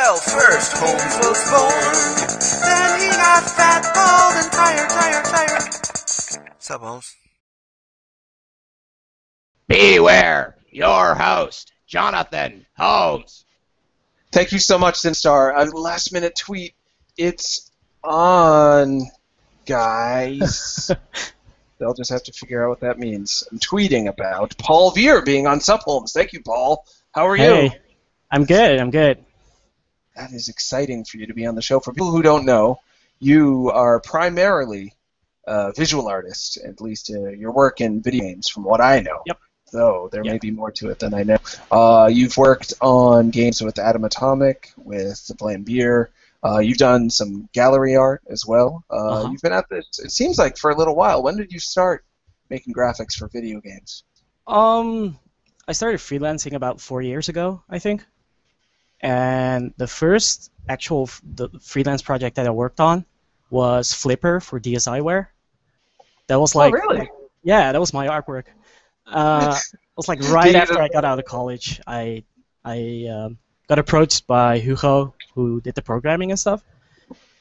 Well, first Holmes was born, then he got fat, bald, and tired. What's up, Holmes? Beware, your host, Jonathan Holmes. Thank you so much, Zinstar. A last-minute tweet. It's on, guys. They'll just have to figure out what that means. I'm tweeting about Paul Veer being on Sup Holmes. Thank you, Paul. How are you? Hey, I'm good. That is exciting for you to be on the show. For people who don't know, you are primarily a visual artist, at least your work in video games, from what I know. Yep. Though there may be more to it than I know. You've worked on games with Atom Atomic, with The Blame Beer. You've done some gallery art as well. You've been at this, it seems like, for a little while. When did you start making graphics for video games? I started freelancing about 4 years ago, I think. And the first the freelance project that I worked on was Flipper for DSiWare. That was like, really? Yeah, that was my artwork. It was like right after I got out of college. I got approached by Hugo, who did the programming and stuff,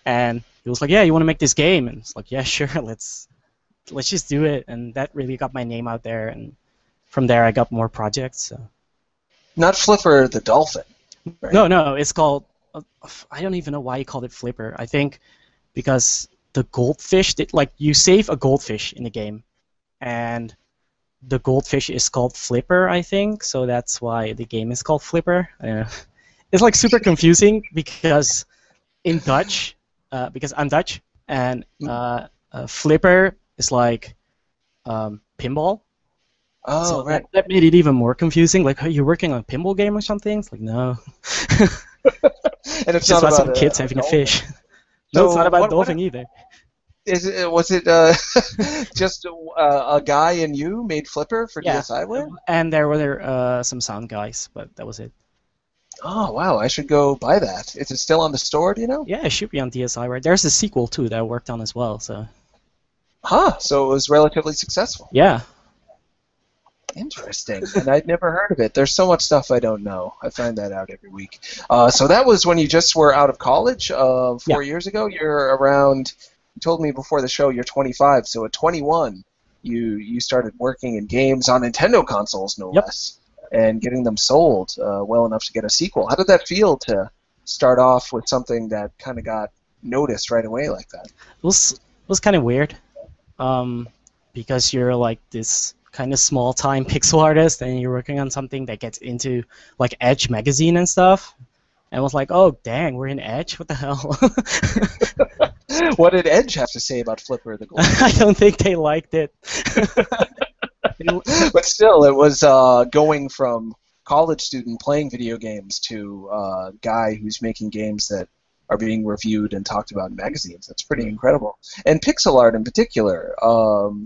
and he was like, "Yeah, you want to make this game?" And it's like, "Yeah, sure, let's just do it." And that really got my name out there, and from there I got more projects. So. Not Flipper the Dolphin. Right? No, it's called. I don't even know why he called it Flipper. I think because the goldfish, you save a goldfish in the game, and the goldfish is called Flipper, I think, so that's why the game is called Flipper. It's like super confusing because in Dutch, because I'm Dutch, and Flipper is like pinball. Oh, so right. That made it even more confusing. Like, are you working on a pinball game or something? It's like, no. And it's just not about some a kids having a fish. So No, it's not about dolphin either. Was it just a guy and you made Flipper for DSiWare? And there were some sound guys, but that was it. Oh, wow. I should go buy that. Is it still on the store, do you know? Yeah, it should be on DSiWare. There's a sequel, too, that I worked on as well. So it was relatively successful. Yeah. Interesting. And I'd never heard of it. There's so much stuff I don't know. I find that out every week. So that was when you just were out of college 4 years ago? You're around... You told me before the show you're 25, so at 21 you started working in games on Nintendo consoles, no less, and getting them sold well enough to get a sequel. How did that feel to start off with something that kind of got noticed right away like that? It was kind of weird, because you're like this kind of small-time pixel artist, and you're working on something that gets into like Edge magazine and stuff. And I was like, oh, dang, we're in Edge? What the hell? What did Edge have to say about Flipper the Goldfish? I don't think they liked it. But still, it was going from college student playing video games to a guy who's making games that are being reviewed and talked about in magazines. That's pretty incredible. And pixel art in particular,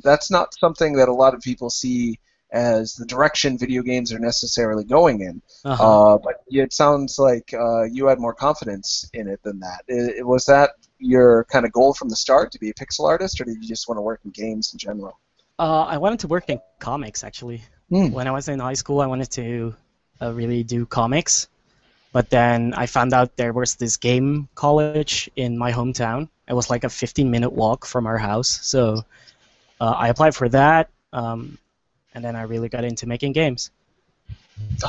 that's not something that a lot of people see as the direction video games are necessarily going in. But it sounds like you had more confidence in it than that. Was that your kind of goal from the start, to be a pixel artist, or did you just want to work in games in general? I wanted to work in comics, actually. When I was in high school, I wanted to really do comics. But then I found out there was this game college in my hometown. It was like a 15-minute walk from our house. So I applied for that. And then I really got into making games.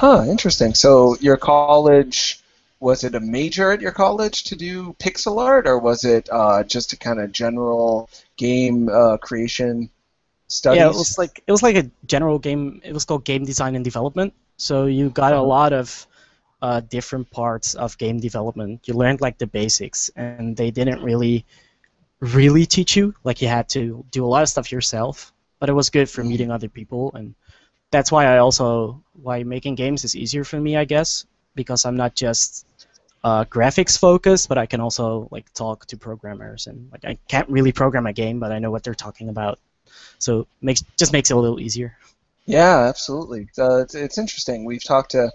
Interesting. So your college, was it a major at your college to do pixel art, or was it just a kind of general game creation studies? Yeah, it was like a general game. It was called game design and development. So you got a lot of different parts of game development. You learned like the basics, and they didn't really teach you. Like, you had to do a lot of stuff yourself. But it was good for meeting other people, and that's why why making games is easier for me, I guess, because I'm not just graphics focused, but I can also like talk to programmers, and like I can't really program a game, but I know what they're talking about, so just makes it a little easier. Yeah, absolutely. It's interesting. We've talked to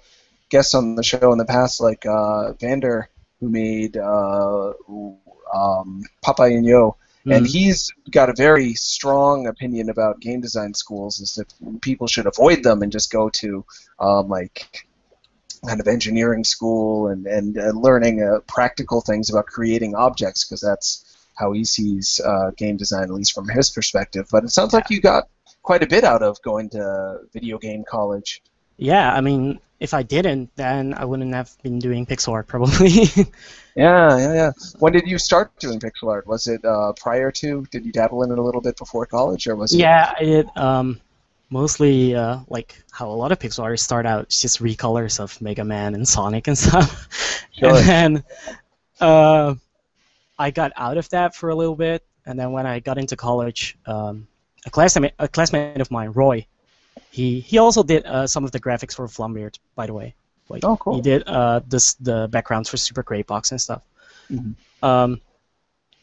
guests on the show in the past, like Vander, who made Papa and Yo. And he's got a very strong opinion about game design schools, is that people should avoid them and just go to like kind of engineering school and learning practical things about creating objects, because that's how he sees game design, at least from his perspective. But it sounds like you got quite a bit out of going to video game college. Yeah, I mean, if I didn't, then I wouldn't have been doing pixel art probably. Yeah. When did you start doing pixel art? Was it prior to? Did you dabble in it a little bit before college, or was it? Yeah, it mostly like how a lot of pixel artists start out, it's just recolors of Mega Man and Sonic and stuff. Sure. And then I got out of that for a little bit, and then when I got into college, a classmate of mine, Roy, he also did some of the graphics for Flumbeard, by the way. Like, oh, cool. He did the backgrounds for Super Great Box and stuff. Mm-hmm.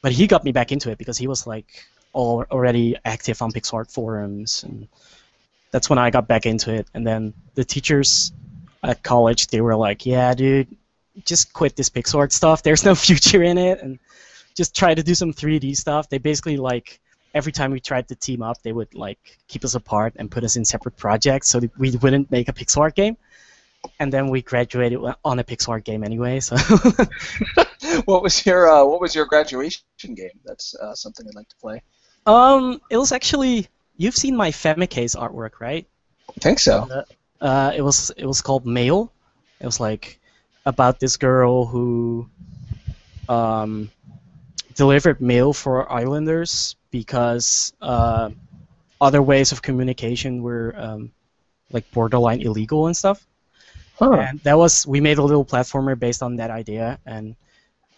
But he got me back into it because he was like already active on pixel art forums, and that's when I got back into it. And then the teachers at college, they were like, "Yeah, dude, just quit this pixel art stuff. There's no future in it, and just try to do some 3D stuff." They basically like every time we tried to team up, they would like keep us apart and put us in separate projects so that we wouldn't make a pixel art game. And then we graduated on a pixel art game anyway. So, what was your graduation game? That's something I'd like to play. It was actually, you've seen my Femicase artwork, right? I think so. It was called Mail. It was like about this girl who delivered mail for islanders because other ways of communication were like borderline illegal and stuff. Huh. And we made a little platformer based on that idea, and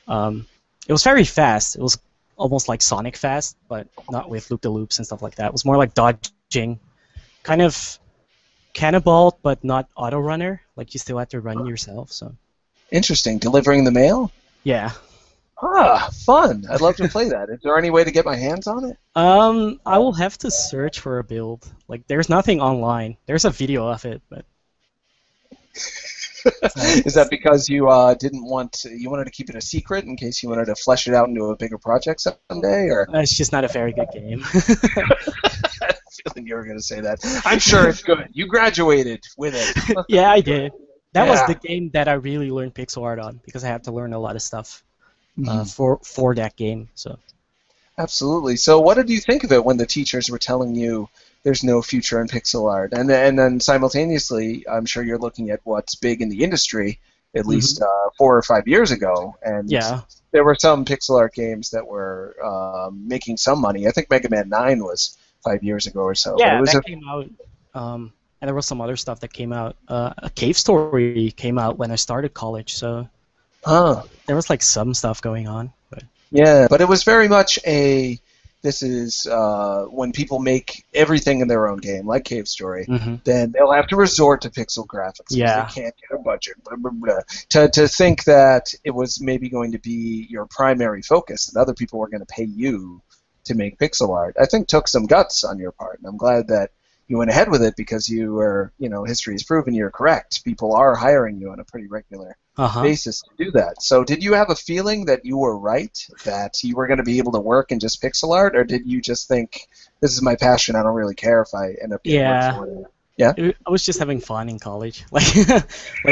it was very fast. It was almost like Sonic fast, but not with loop-de-loops and stuff like that. It was more like dodging, kind of Cannonball, but not auto runner. Like you still have to run yourself. So interesting. Delivering the mail? Yeah. Ah, fun. I'd love to play that. Is there any way to get my hands on it? I will have to search for a build. Like, there's nothing online. There's a video of it, but. Is that because you you wanted to keep it a secret in case you wanted to flesh it out into a bigger project someday, or? It's just not a very good game. I had a feeling you were going to say that. I'm sure it's good. You graduated with it. Yeah, I did. That was the game that I really learned pixel art on because I had to learn a lot of stuff for that game. So. Absolutely. So, what did you think of it when the teachers were telling you there's no future in pixel art? And then simultaneously, I'm sure you're looking at what's big in the industry, at least 4 or 5 years ago. And there were some pixel art games that were making some money. I think Mega Man 9 was 5 years ago or so. Yeah, that came out. And there was some other stuff that came out. A Cave Story came out when I started college, so there was like some stuff going on. But. Yeah, but it was very much this is when people make everything in their own game, like Cave Story, then they'll have to resort to pixel graphics because they can't get a budget. Blah, blah, blah. To think that it was maybe going to be your primary focus, that other people were going to pay you to make pixel art, I think took some guts on your part, and I'm glad that you went ahead with it because you were, history has proven you're correct. People are hiring you on a pretty regular basis to do that. So did you have a feeling that you were right, that you were going to be able to work in just pixel art, or did you just think, this is my passion, I don't really care if I end up getting work for it? Yeah? I was just having fun in college. Like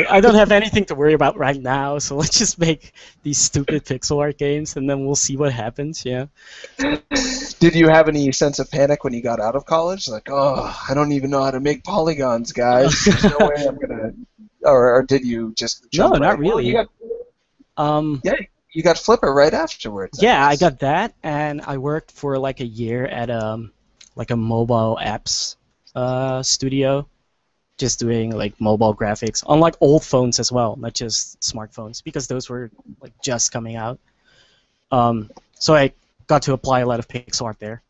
I don't have anything to worry about right now, so let's just make these stupid pixel art games, and then we'll see what happens, yeah. Did you have any sense of panic when you got out of college? Like, oh, I don't even know how to make polygons, guys. There's no way I'm going to... Or did you just jump No, not really. You got Flipper right afterwards. Yeah, I got that, and I worked for like a year at like a mobile apps studio, just doing like mobile graphics on like old phones as well, not just smartphones, because those were like just coming out. So I got to apply a lot of pixel art there.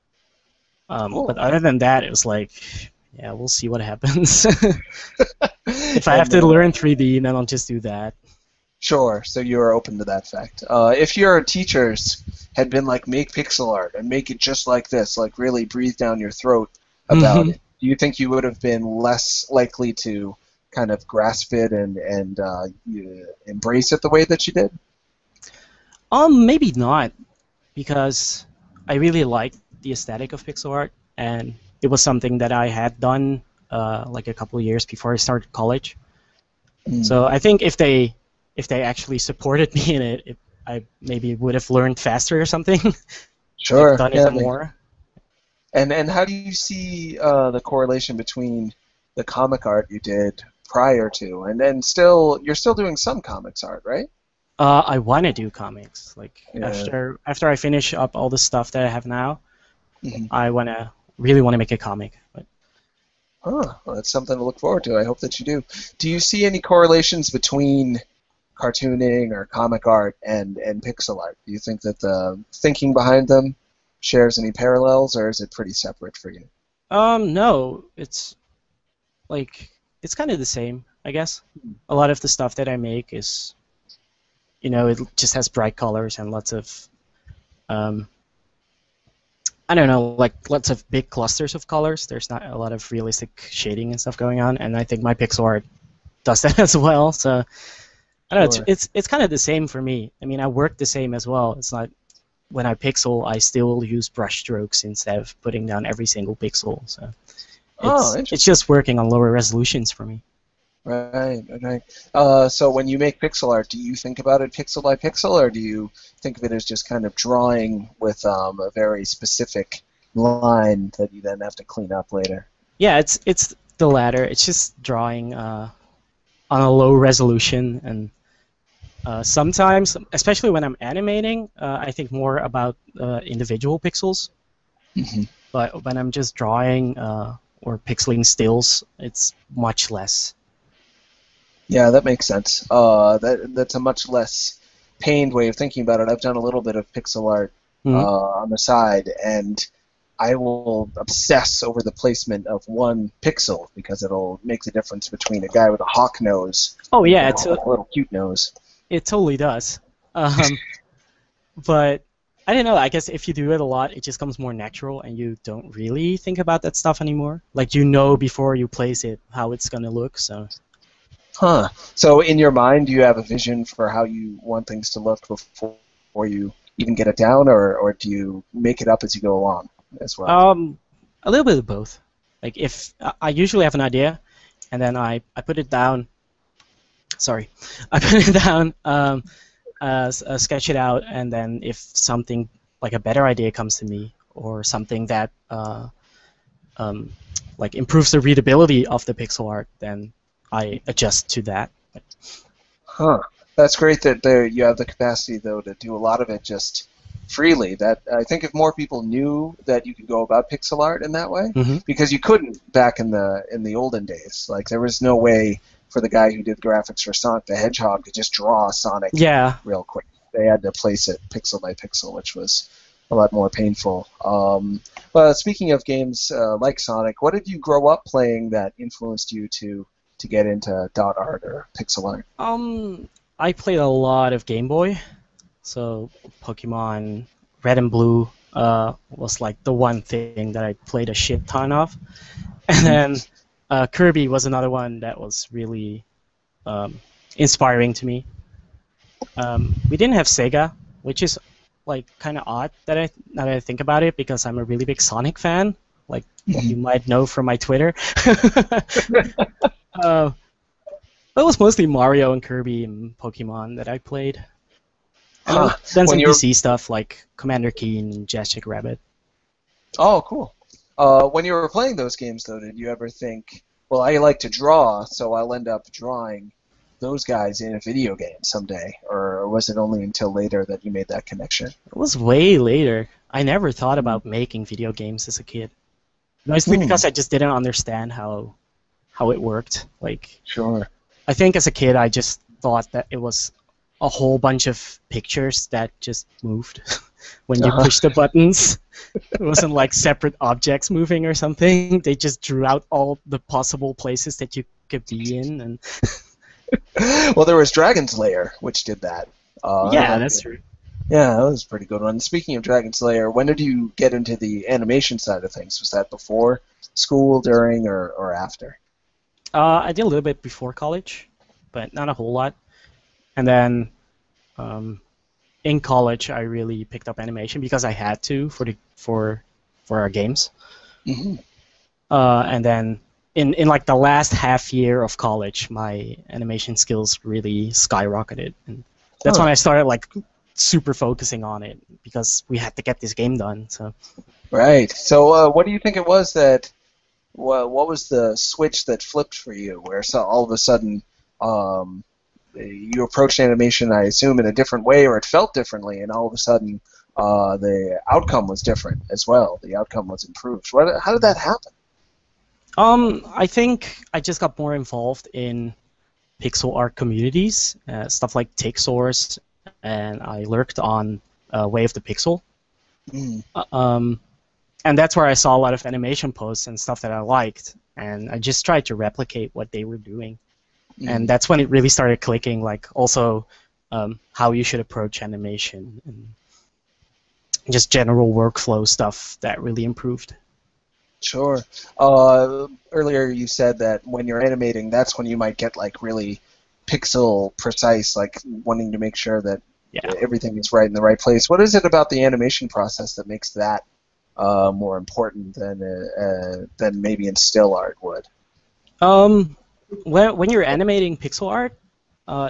Cool. But other than that, it was like, yeah, we'll see what happens. If I have to learn 3D, then I'll just do that. Sure, so you are open to that fact. If your teachers had been like, make pixel art and make it just like this, like really breathe down your throat about it, do you think you would have been less likely to kind of grasp it and embrace it the way that you did? Maybe not, because I really liked the aesthetic of pixel art, and it was something that I had done like a couple of years before I started college. So I think if they actually supported me in it, I maybe would have learned faster or something. Sure. Like done Yeah, it more. And how do you see the correlation between the comic art you did prior to, and then you're still doing some comics art, right? I want to do comics. Like Yeah. after I finish up all the stuff that I have now, Mhm. I really want to make a comic. But Huh. Well, that's something to look forward to. I hope that you do. Do you see any correlations between cartooning or comic art and pixel art? Do you think that the thinking behind them shares any parallels, or is it pretty separate for you? no, it's like it's kind of the same, I guess. A lot of the stuff that I make is, it just has bright colors and lots of, um, I don't know, like lots of big clusters of colors. There's not a lot of realistic shading and stuff going on, and I think my pixel art does that as well. So I don't know. Sure. It's kind of the same for me. I mean, I work the same as well. It's not when I pixel, I still use brush strokes instead of putting down every single pixel. So Oh, it's interesting. just working on lower resolutions for me. Right, right. So when you make pixel art, do you think about it pixel by pixel, or do you think of it as just kind of drawing with a very specific line that you then have to clean up later? Yeah, it's the latter. It's just drawing on a low resolution, and sometimes, especially when I'm animating, I think more about individual pixels. Hmm. But when I'm just drawing or pixeling stills, it's much less. Yeah, that makes sense. That's a much less pained way of thinking about it. I've done a little bit of pixel art Mhm. on the side, and I will obsess over the placement of one pixel because it'll make the difference between a guy with a hawk nose Oh and yeah, a little cute nose. it totally does. But I don't know. I guess if you do it a lot, it just comes more natural, and you don't really think about that stuff anymore. Like before you place it how it's gonna look. So Huh. So in your mind, do you have a vision for how you want things to look before you even get it down, or do you make it up as you go along as well? a little bit of both. Like if I usually have an idea, and then I put it down. Sorry, I put it down, sketch it out, and then if something like a better idea comes to me, or something that um, like improves the readability of the pixel art, then I adjust to that. Huh. That's great that you have the capacity, though, to do a lot of it just freely. That I think if more people knew that you could go about pixel art in that way, Hmm. because you couldn't back in the olden days. Like there was no way for the guy who did graphics for Sonic the Hedgehog to just draw Sonic Yeah. real quick. They had to place it pixel by pixel, which was a lot more painful. But speaking of games like Sonic, what did you grow up playing that influenced you to get into dot art or pixel art? I played a lot of Game Boy, so Pokemon Red and Blue was like the one thing that I played a shit ton of, and then Kirby was another one that was really inspiring to me. We didn't have Sega, which is like kind of odd now that I think about it, because I'm a really big Sonic fan, like you might know from my Twitter. uh, It was mostly Mario and Kirby and Pokemon that I played. And Huh. then When some you're DC stuff like Commander Keen and Jazz Rabbit. Oh, cool. When you were playing those games, though, did you ever think, well, I like to draw, so I'll end up drawing those guys in a video game someday? Or was it only until later that you made that connection? It was way later. I never thought about making video games as a kid. Mostly because I just didn't understand how it worked. Like, Sure. I think as a kid I just thought that it was a whole bunch of pictures that just moved when you push the buttons. It wasn't like separate objects moving or something. They just drew out all the possible places that you could be in, and Well, there was Dragon's Lair, which did that. yeah, that's true. Yeah, that was a pretty good one. Speaking of Dragon's Lair, when did you get into the animation side of things? Was that before school, during, or after? I did a little bit before college, but not a whole lot. And then in college, I really picked up animation because I had to for our games. Hmm. And then in like the last half year of college, my animation skills really skyrocketed, and that's when I started like super focusing on it because we had to get this game done. So. Right. So, what do you think it was that? What was the switch that flipped for you, where all of a sudden you approached animation, I assume, in a different way, or it felt differently, and all of a sudden the outcome was different as well. The outcome was improved. How did that happen? I think I just got more involved in pixel art communities, stuff like TakeSource, and I lurked on Way of the Pixel. And that's where I saw a lot of animation posts and stuff that I liked, and I just tried to replicate what they were doing. And that's when it really started clicking, like also how you should approach animation and just general workflow stuff that really improved. Sure. Earlier you said that when you're animating, that's when you might get like really pixel precise, like wanting to make sure that everything is right in the right place. What is it about the animation process that makes that more important than maybe in still art would? When you're animating pixel art,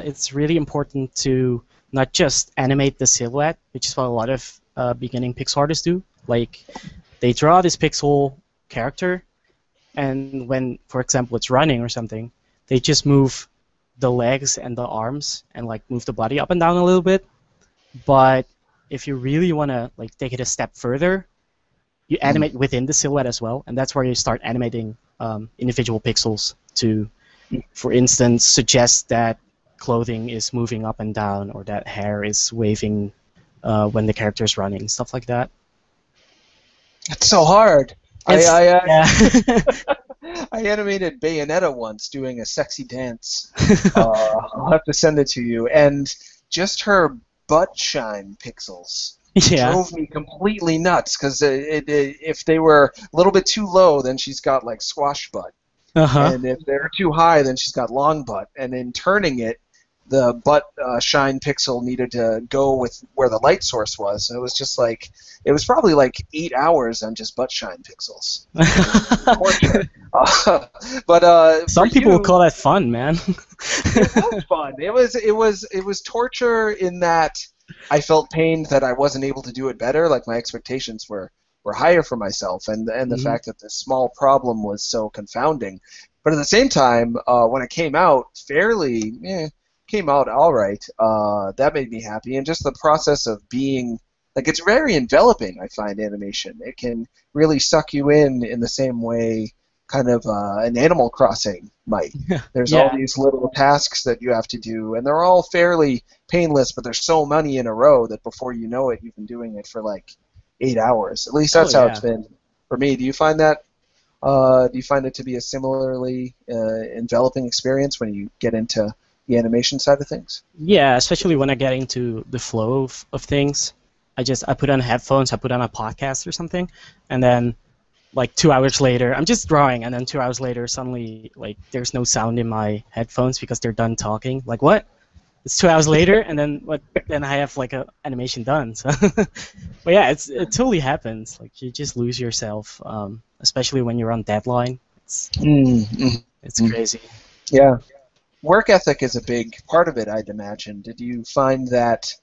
it's really important to not just animate the silhouette, which is what a lot of beginning pixel artists do. Like, they draw this pixel character, and when, for example, it's running or something, they just move the legs and the arms and like move the body up and down a little bit. But if you really want to like take it a step further, you animate within the silhouette as well, and that's where you start animating individual pixels to, for instance, suggest that clothing is moving up and down or that hair is waving when the character is running, stuff like that. It's so hard. Yeah. I animated Bayonetta once doing a sexy dance. I'll have to send it to you. And just her butt shine pixels drove me completely nuts, because if they were a little bit too low, then she's got like squash butt. And if they're too high, then she's got long butt. And in turning it, the butt shine pixel needed to go with where the light source was. So it was just like, it was probably like 8 hours on just butt shine pixels. But some people would call that fun, man. It was fun. It was torture in that I felt pained that I wasn't able to do it better. Like, my expectations were higher for myself, and the fact that this small problem was so confounding. But at the same time, when it came out came out all right. That made me happy, and just the process of being like, it's very enveloping. I find animation, it can really suck you in the same way kind of an Animal Crossing might. There's all these little tasks that you have to do, and they're all fairly painless, but there's so many in a row that before you know it, you've been doing it for like 8 hours. At least that's how it's been for me. Do you find that? Do you find it to be a similarly enveloping experience when you get into the animation side of things? Yeah, especially when I get into the flow of things. I put on headphones, I put on a podcast or something, and then like 2 hours later, I'm just drawing, and then 2 hours later, suddenly like there's no sound in my headphones because they're done talking. Like, what? It's 2 hours later, and then what? Then I have like a animation done. So, but yeah, it totally happens. Like, you just lose yourself, especially when you're on deadline. It's crazy. Yeah. Work ethic is a big part of it, I'd imagine. Did you find that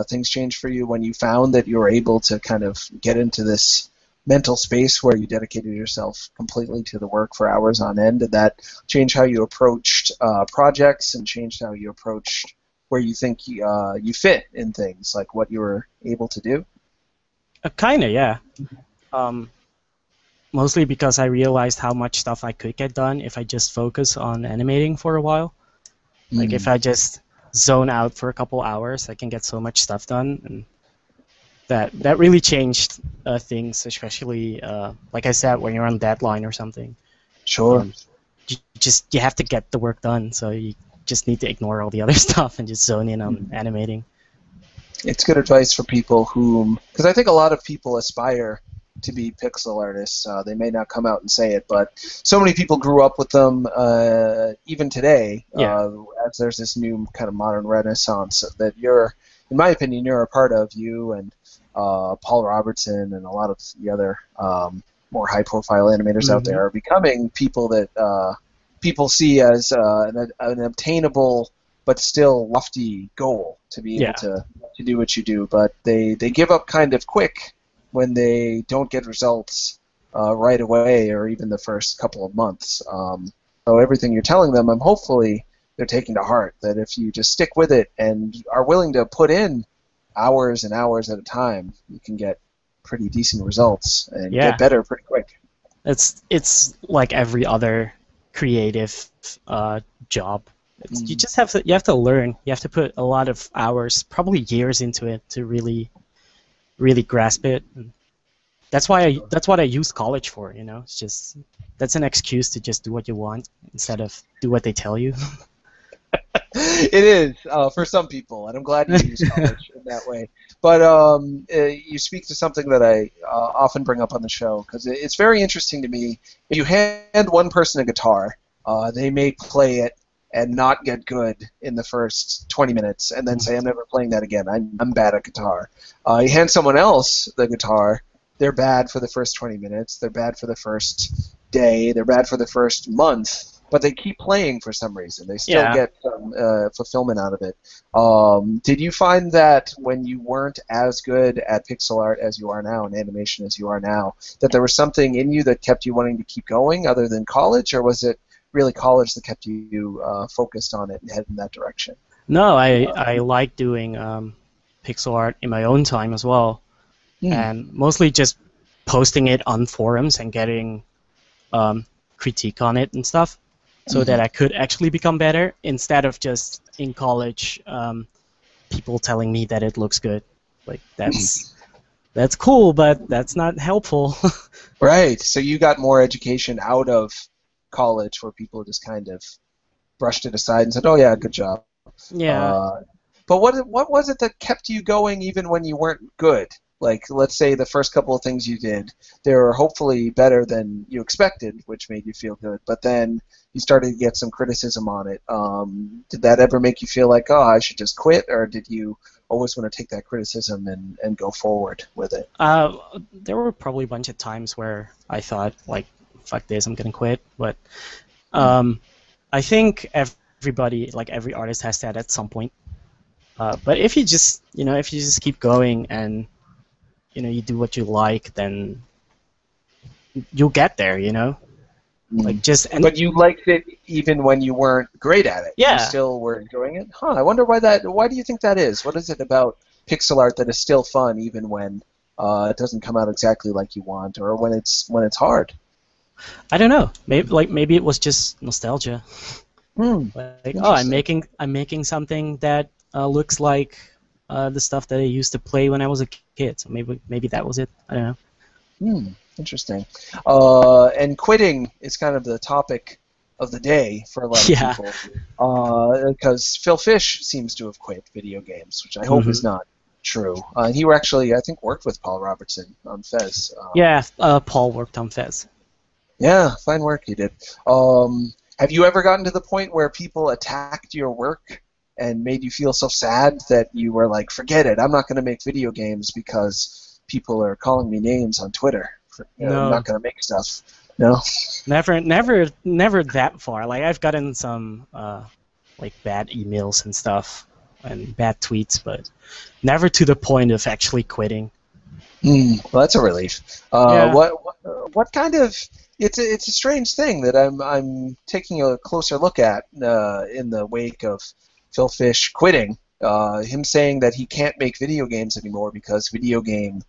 things changed for you when you found that you were able to kind of get into this mental space where you dedicated yourself completely to the work for hours on end? Did that change how you approached projects, and changed how you approached where you think you fit in things, like what you were able to do? Kinda, yeah. Mostly because I realized how much stuff I could get done if I just focus on animating for a while. Like, if I just zone out for a couple hours, I can get so much stuff done, and that really changed things, especially like I said, when you're on deadline or something. Sure. You have to get the work done, so you just need to ignore all the other stuff and just zone in on animating. It's good advice for people because I think a lot of people aspire to be pixel artists. They may not come out and say it, but so many people grew up with them, even today, as there's this new kind of modern renaissance that in my opinion, you're a part of, you and Paul Robertson and a lot of the other more high-profile animators out there are becoming people that people see as an obtainable but still lofty goal to be able to do what you do. But they give up kind of quick when they don't get results right away or even the first couple of months. So everything you're telling them, hopefully they're taking to heart, that if you just stick with it and are willing to put in hours and hours at a time, you can get pretty decent results and get better pretty quick. It's like every other creative job. You just have to learn. You have to put a lot of hours, probably years, into it to really grasp it. And that's what I use college for. You know, it's just that's an excuse to just do what you want instead of do what they tell you. It is for some people, and I'm glad you use college in that way. But you speak to something that I often bring up on the show, because it's very interesting to me. If you hand one person a guitar, they may play it and not get good in the first 20 minutes, and then say, I'm never playing that again. I'm bad at guitar. You hand someone else the guitar, they're bad for the first 20 minutes, they're bad for the first day, they're bad for the first month, but they keep playing for some reason. They still get some fulfillment out of it. Did you find that when you weren't as good at pixel art as you are now, and animation as you are now, that there was something in you that kept you wanting to keep going other than college, or was it really college that kept you focused on it and headed in that direction? No, I like doing pixel art in my own time as well, and mostly just posting it on forums and getting critique on it and stuff, so that I could actually become better instead of just in college people telling me that it looks good. Like that's cool, but that's not helpful. Right. So you got more education out of college, where people just kind of brushed it aside and said, "Oh yeah, good job." Yeah. But what was it that kept you going even when you weren't good? Like, let's say the first couple of things you did, they were hopefully better than you expected, which made you feel good. But then you started to get some criticism on it. Did that ever make you feel like, oh, I should just quit, or did you always want to take that criticism and go forward with it? There were probably a bunch of times where I thought, like, fuck this, I'm gonna quit. But I think everybody, like every artist, has that at some point. But if you just keep going and you do what you like, then you'll get there. But you liked it even when you weren't great at it. Yeah. You still were enjoying it. Huh? I wonder why that. Why do you think that is? What is it about pixel art that is still fun even when it doesn't come out exactly like you want, or when it's hard? I don't know. Maybe it was just nostalgia. Like, oh, I'm making something that looks like the stuff that I used to play when I was a kid. So maybe that was it. I don't know. Interesting. And quitting is kind of the topic of the day for a lot of people. Because Phil Fish seems to have quit video games, which I hope is not true. He actually, I think, worked with Paul Robertson on Fez. Paul worked on Fez. Yeah, fine work he did. Have you ever gotten to the point where people attacked your work and made you feel so sad that you were like, forget it, I'm not going to make video games because people are calling me names on Twitter? No. I'm not going to make stuff. No? Never that far. Like, I've gotten some like bad emails and stuff and bad tweets, but never to the point of actually quitting. Well, that's a relief. What kind of... It's a strange thing that I'm taking a closer look at in the wake of Phil Fish quitting. Him saying that he can't make video games anymore because video game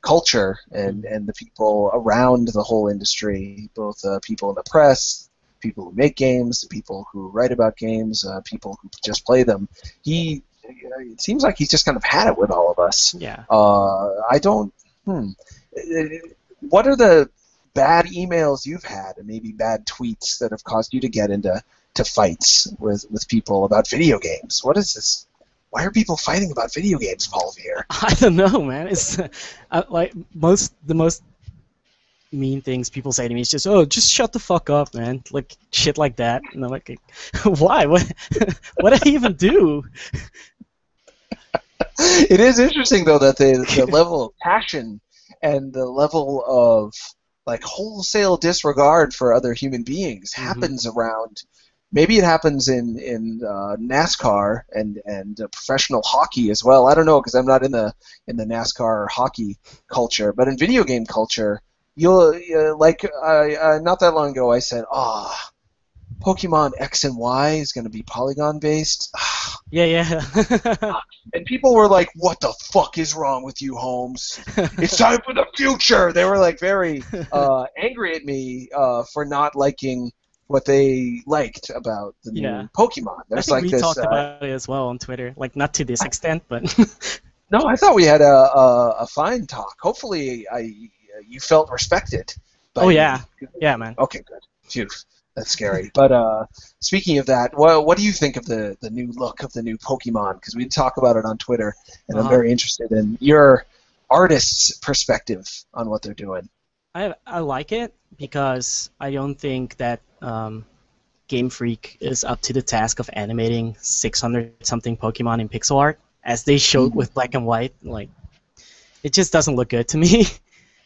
culture and the people around the whole industry, both people in the press, people who make games, people who write about games, people who just play them. It seems like he's just kind of had it with all of us. Yeah. I don't. What are the bad emails you've had, and maybe bad tweets that have caused you to get into fights with people about video games? What is this? Why are people fighting about video games, Paul Vier? I don't know, man. It's like the most mean things people say to me is just, "Oh, just shut the fuck up, man." Like shit like that, and I'm like, "Why? What did I even do?" It is interesting though that the level of passion and the level of like wholesale disregard for other human beings happens around. Maybe it happens in NASCAR and professional hockey as well. I don't know because I'm not in the NASCAR or hockey culture, but in video game culture, you'll not that long ago I said, Pokemon X and Y is going to be polygon based. Yeah. And people were like, "What the fuck is wrong with you, Holmes? It's time for the future." They were like very angry at me for not liking what they liked about the new Pokemon. I think we talked about it as well on Twitter. Like, not to this extent, but... No, I thought we had a fine talk. Hopefully you felt respected. Yeah, man. Okay, good. Phew. That's scary. But speaking of that, what do you think of the new look of the new Pokemon? Because we talk about it on Twitter, and I'm very interested in your artist's perspective on what they're doing. I like it because I don't think that Game Freak is up to the task of animating 600-something Pokemon in pixel art, as they showed with Black and White. Like, it just doesn't look good to me.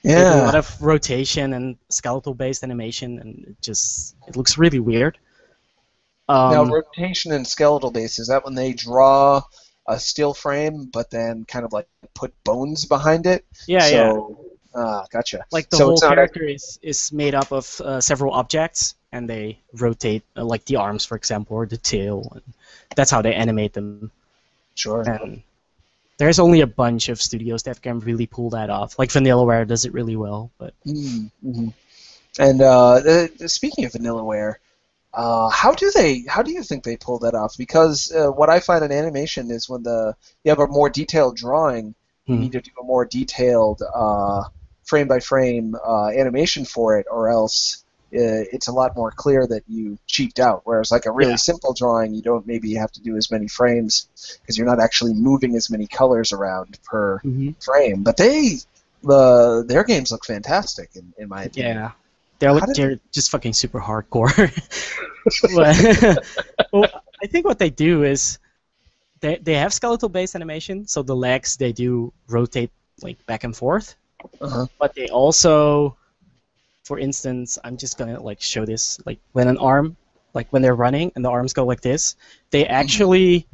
Yeah. A lot of rotation and skeletal-based animation, and it looks really weird. Now, rotation and skeletal-based, is that when they draw a still frame, but then kind of like put bones behind it? Yeah. Gotcha. Like the whole character is made up of several objects, and they rotate, like the arms, for example, or the tail. And that's how they animate them. Sure. And there's only a bunch of studios that can really pull that off. Like Vanillaware does it really well, but. Mm-hmm. And speaking of Vanillaware, how do you think they pull that off? Because what I find in animation is when you have a more detailed drawing, you need to do a more detailed frame by frame animation for it, or else it's a lot more clear that you cheaped out. Whereas like a really simple drawing, you don't maybe have to do as many frames because you're not actually moving as many colors around per frame. But their games look fantastic in my opinion. Yeah. They're just fucking super hardcore. Well, I think what they do is they have skeletal-based animation, so the legs they do rotate like back and forth. But they also, for instance, I'm just gonna like show this, like when when they're running and the arms go like this, they actually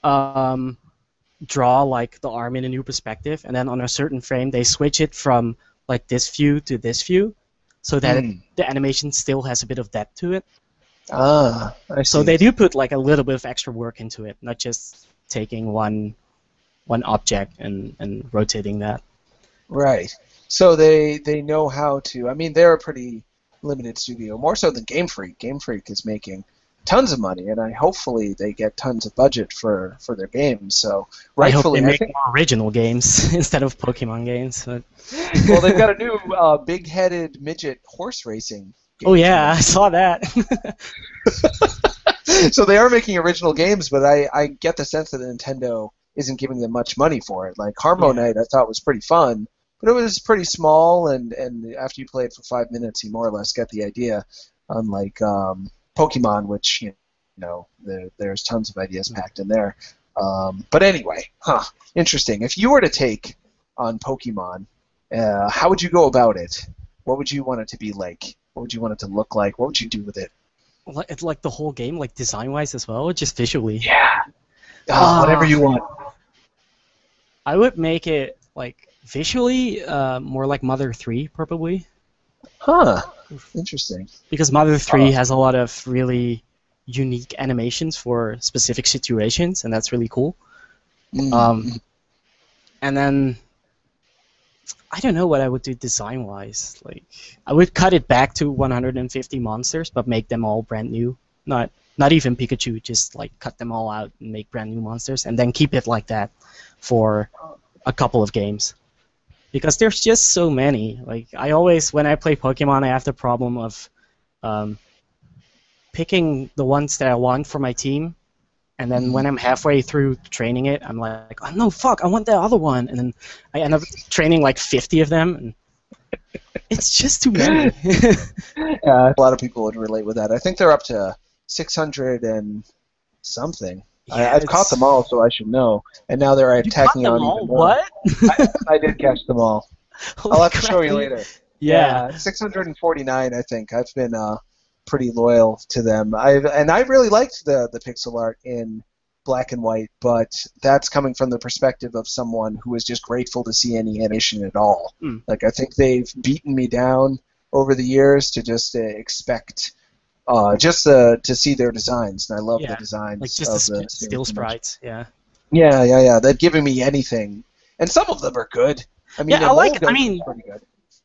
draw like the arm in a new perspective, and then on a certain frame they switch it from like this view to this view, so that the animation still has a bit of depth to it. I see. So they do put like a little bit of extra work into it, not just taking one object and rotating that. Right. So they know how to. I mean, they're a pretty limited studio, more so than Game Freak. Game Freak is making tons of money, and hopefully they get tons of budget for their games. So rightfully, I hope they make more original games instead of Pokemon games. But... Well, they've got a new big-headed midget horse racing game. Oh yeah, I saw that. So they are making original games, but I get the sense that Nintendo isn't giving them much money for it. Like Harmonite, I thought was pretty fun, but it was pretty small, and after you play it for 5 minutes, you more or less get the idea. Unlike Pokemon, which there's tons of ideas packed in there. But anyway, interesting. If you were to take on Pokemon, how would you go about it? What would you want it to be like? What would you want it to look like? What would you do with it? Like the whole game, like design-wise as well, or just visually? Yeah. Whatever you want. I would make it like visually more like Mother 3, probably. Huh. Interesting. Because Mother 3 has a lot of really unique animations for specific situations, and that's really cool. And then I don't know what I would do design-wise. Like, I would cut it back to 150 monsters, but make them all brand new. Not even Pikachu, just like cut them all out and make brand new monsters, and then keep it like that for a couple of games. Because there's just so many. Like, I always, when I play Pokemon, I have the problem of picking the ones that I want for my team, and then when I'm halfway through training it, I'm like, oh no, fuck, I want that other one, and then I end up training like 50 of them, and it's just too many. A lot of people would relate with that. I think they're up to 600 and something. Yeah, I've caught them all, so I should know. And now they're attacking on even more. What? I did catch them all. I'll have to show you later. Yeah. 649, I think. I've been pretty loyal to them. I really liked the pixel art in black and white, but that's coming from the perspective of someone who is just grateful to see any animation at all. Mm. Like, I think they've beaten me down over the years to just expect to see their designs, and I love the designs like just of the the still series. sprites. Yeah. Yeah. They're giving me anything, and some of them are good. I mean, Yeah, is pretty good.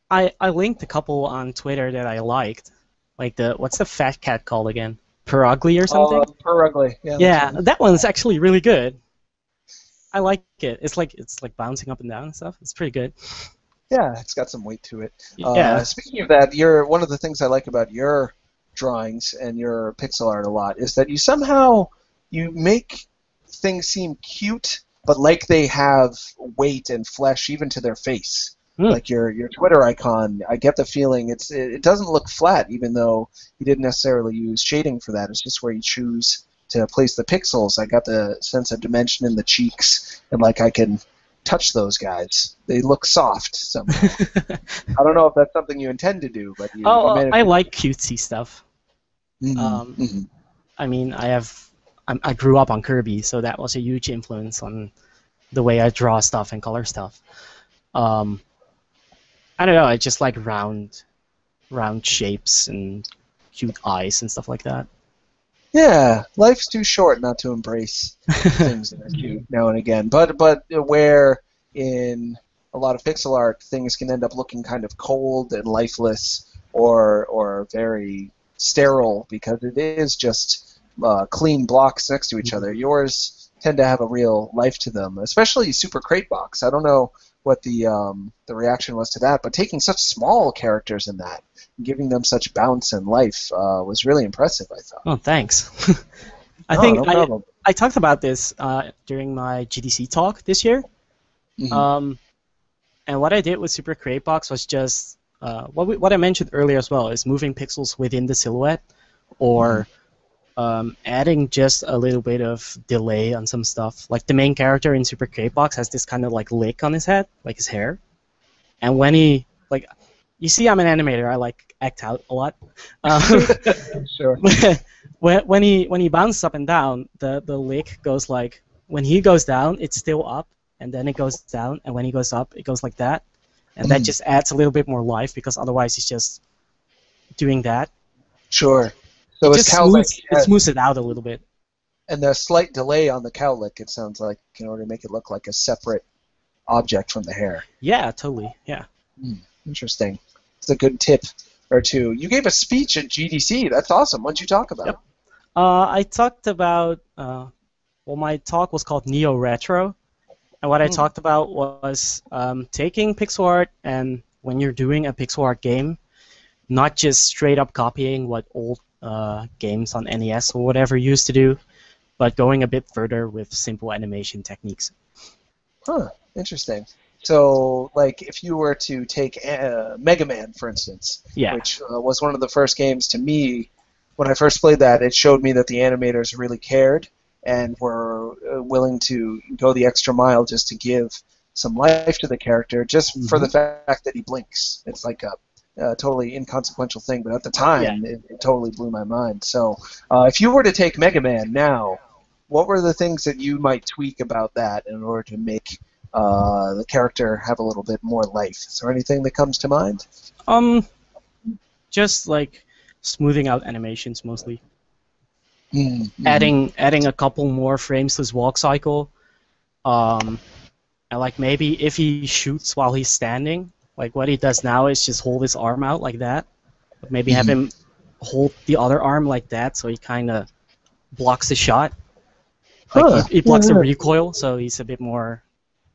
I linked a couple on Twitter that I liked. Like what's the fat cat called again? Perugly or something? Perugly. Yeah. Yeah, that one's actually really good. I like it. It's like bouncing up and down and stuff. It's pretty good. Yeah, it's got some weight to it. Yeah. Speaking of that, one of the things I like about your drawings and your pixel art a lot is that you make things seem cute, but like they have weight and flesh even to their face. Like your Twitter icon, I get the feeling it doesn't look flat, even though you didn't necessarily use shading for that. It's just where you choose to place the pixels. I got the sense of dimension in the cheeks, and like I can touch those guys. They look soft somehow. I don't know if that's something you intend to do, but I like cutesy stuff. Mm-hmm. I mean, I grew up on Kirby, so that was a huge influence on the way I draw stuff and color stuff. I don't know. I just like round shapes and cute eyes and stuff like that. Yeah, life's too short not to embrace things that are cute now and again. But where in a lot of pixel art things can end up looking kind of cold and lifeless or very sterile because it is just clean blocks next to each other. Yours tend to have a real life to them, especially Super Crate Box. I don't know what the reaction was to that, but taking such small characters in that and giving them such bounce and life was really impressive, I thought. Oh, thanks. No problem. I talked about this during my GDC talk this year. Mm-hmm. And what I did with Super Crate Box was just what I mentioned earlier as well, is moving pixels within the silhouette or adding just a little bit of delay on some stuff. Like the main character in Super Crate Box has this kind of like lick on his head, like his hair. And when he, like, you see I'm an animator, I like act out a lot. Sure. when he bounces up and down, the lick goes like, when he goes down, it's still up, and then it goes down, and when he goes up, it goes like that. And that just adds a little bit more life, because otherwise he's just doing that. Sure. So it smooths it out a little bit. And there's slight delay on the cowlick, it sounds like, in order to make it look like a separate object from the hair. Yeah, totally. Yeah. Interesting. It's a good tip or two. You gave a speech at GDC. That's awesome. What did you talk about? Yep. I talked about, my talk was called Neo Retro. And what I talked about was taking pixel art, and when you're doing a pixel art game, not just straight up copying what old games on NES or whatever used to do, but going a bit further with simple animation techniques. Huh, interesting. So, like, if you were to take Mega Man, for instance, which was one of the first games to me, when I first played that, it showed me that the animators really cared and were willing to go the extra mile just to give some life to the character, just for the fact that he blinks. It's like a totally inconsequential thing, but at the time, it totally blew my mind. So, if you were to take Mega Man now, what were the things that you might tweak about that in order to make the character have a little bit more life? Is there anything that comes to mind? Just like smoothing out animations mostly. Mm-hmm. Adding a couple more frames to his walk cycle. And like maybe if he shoots while he's standing, like what he does now is just hold his arm out like that. But maybe have him hold the other arm like that, so he kind of blocks the shot. Like he blocks the recoil, so he's a bit more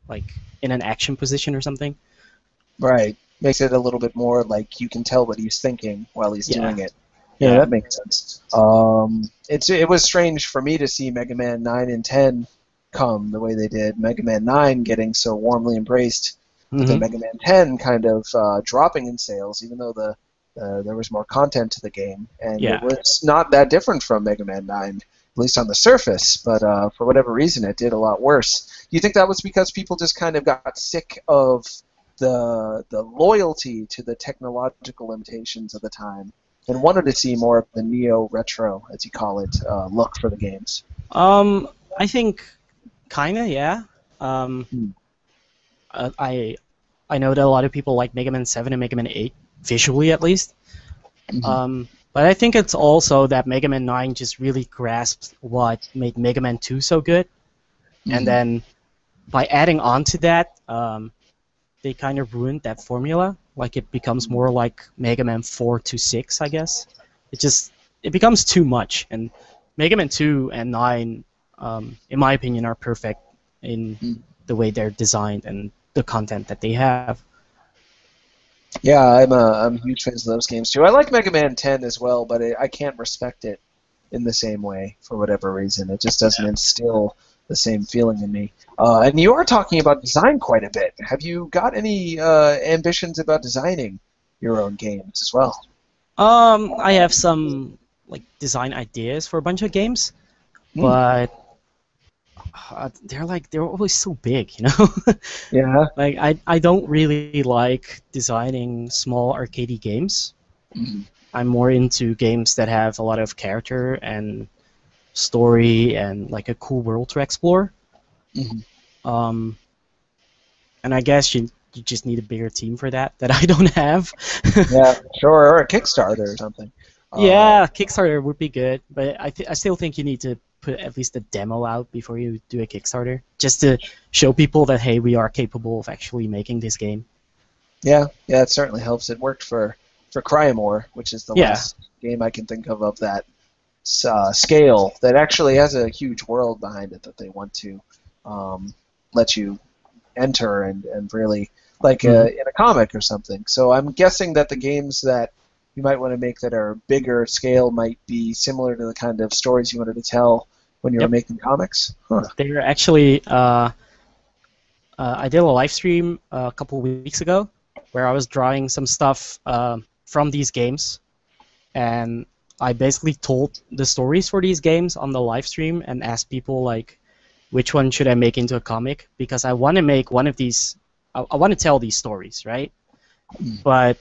like in an action position or something. Right. Makes it a little bit more like you can tell what he's thinking while he's doing it. Yeah, that makes sense. It was strange for me to see Mega Man 9 and 10 come the way they did. Mega Man 9 getting so warmly embraced, but then Mega Man 10 kind of dropping in sales, even though there was more content to the game. And it was not that different from Mega Man 9, at least on the surface, but for whatever reason it did a lot worse. Do you think that was because people just kind of got sick of the loyalty to the technological limitations of the time, and wanted to see more of the neo-retro, as you call it, look for the games. I think kinda, yeah. I know that a lot of people like Mega Man 7 and Mega Man 8, visually at least. But I think it's also that Mega Man 9 just really grasped what made Mega Man 2 so good. And then by adding on to that, they kind of ruined that formula. Like it becomes more like Mega Man 4 to 6, I guess. It becomes too much. And Mega Man 2 and 9, in my opinion, are perfect in the way they're designed and the content that they have. Yeah, I'm a huge fan of those games too. I like Mega Man 10 as well, but I can't respect it in the same way for whatever reason. It just doesn't instill the same feeling in me. And you are talking about design quite a bit. Have you got any ambitions about designing your own games as well? I have some like design ideas for a bunch of games, but they're always so big, you know. Yeah. Like I don't really like designing small arcadey games. I'm more into games that have a lot of character and story and like a cool world to explore. And I guess you just need a bigger team for that I don't have. Yeah, sure, or a Kickstarter or something. Yeah, Kickstarter would be good, but I still think you need to put at least a demo out before you do a Kickstarter, just to show people that, hey, we are capable of actually making this game. Yeah, it certainly helps. It worked for Cryamore, which is the last game I can think of that scale that actually has a huge world behind it that they want to let you enter and really, like in a comic or something. So I'm guessing that the games that you might want to make that are bigger scale might be similar to the kind of stories you wanted to tell when you were making comics. They're actually, I did a live stream a couple of weeks ago where I was drawing some stuff from these games, and I basically told the stories for these games on the live stream and asked people like, which one should I make into a comic? Because I want to make one of these, I want to tell these stories, right? But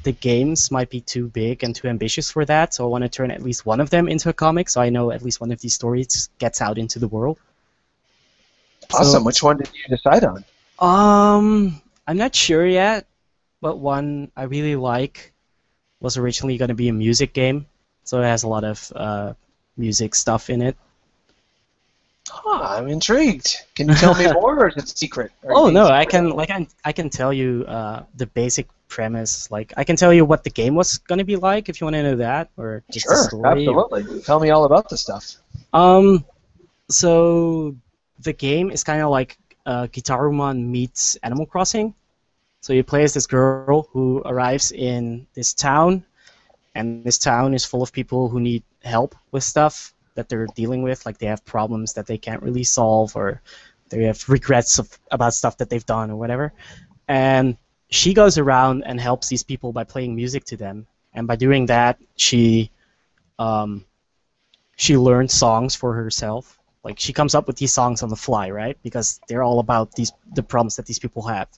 the games might be too big and too ambitious for that, so I want to turn at least one of them into a comic, so I know at least one of these stories gets out into the world. Awesome. So, which one did you decide on? I'm not sure yet, but one I really like was originally going to be a music game, so it has a lot of music stuff in it. I'm intrigued. Can you tell me more, or is it secret? Oh no, I can tell you the basic premise. Like I can tell you what the game was gonna be like if you want to know that, or just the story. Absolutely. Tell me all about the stuff. So the game is kind of like Gitarumon meets Animal Crossing. So you play as this girl who arrives in this town, and this town is full of people who need help with stuff that they're dealing with, like they have problems that they can't really solve, or they have regrets about stuff that they've done or whatever. And she goes around and helps these people by playing music to them, and by doing that, she learns songs for herself. Like she comes up with these songs on the fly, right? Because they're all about the problems that these people have.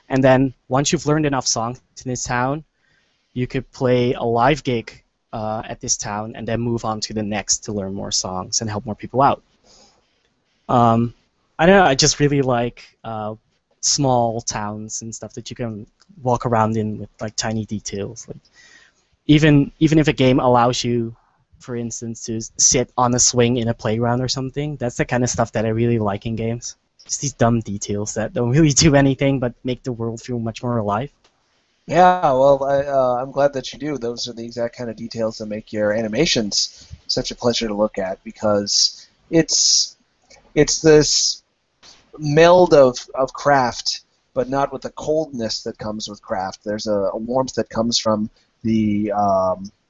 And then once you've learned enough songs in this town, you could play a live gig at this town, and then move on to the next to learn more songs and help more people out. I don't know, I just really like small towns and stuff that you can walk around in with like tiny details. Like even if a game allows you, for instance, to sit on a swing in a playground or something, that's the kind of stuff that I really like in games. Just these dumb details that don't really do anything but make the world feel much more alive. Yeah, well, I'm glad that you do. Those are the exact kind of details that make your animations such a pleasure to look at, because it's this meld of craft, but not with the coldness that comes with craft. There's a warmth that comes from the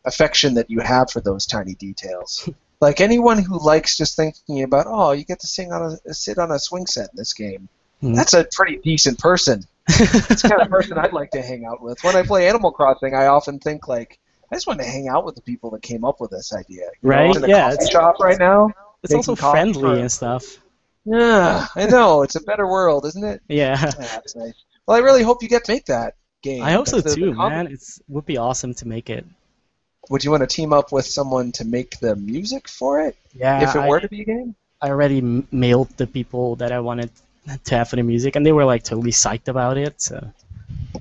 affection that you have for those tiny details. Like anyone who likes just thinking about, oh, you get to sit on a swing set in this game. That's a pretty decent person. It's the kind of person I'd like to hang out with. When I play Animal Crossing, I often think like, I just want to hang out with the people that came up with this idea. Right? In a coffee shop right now. It's also friendly and stuff. Yeah, I know. It's a better world, isn't it? Yeah. That's nice. Well, I really hope you get to make that game. I hope so That's the too, common- man. It would be awesome to make it. Would you want to team up with someone to make the music for it? Yeah, If it were to be a game? I already mailed the people that I wanted to have for the music, and they were like totally psyched about it. So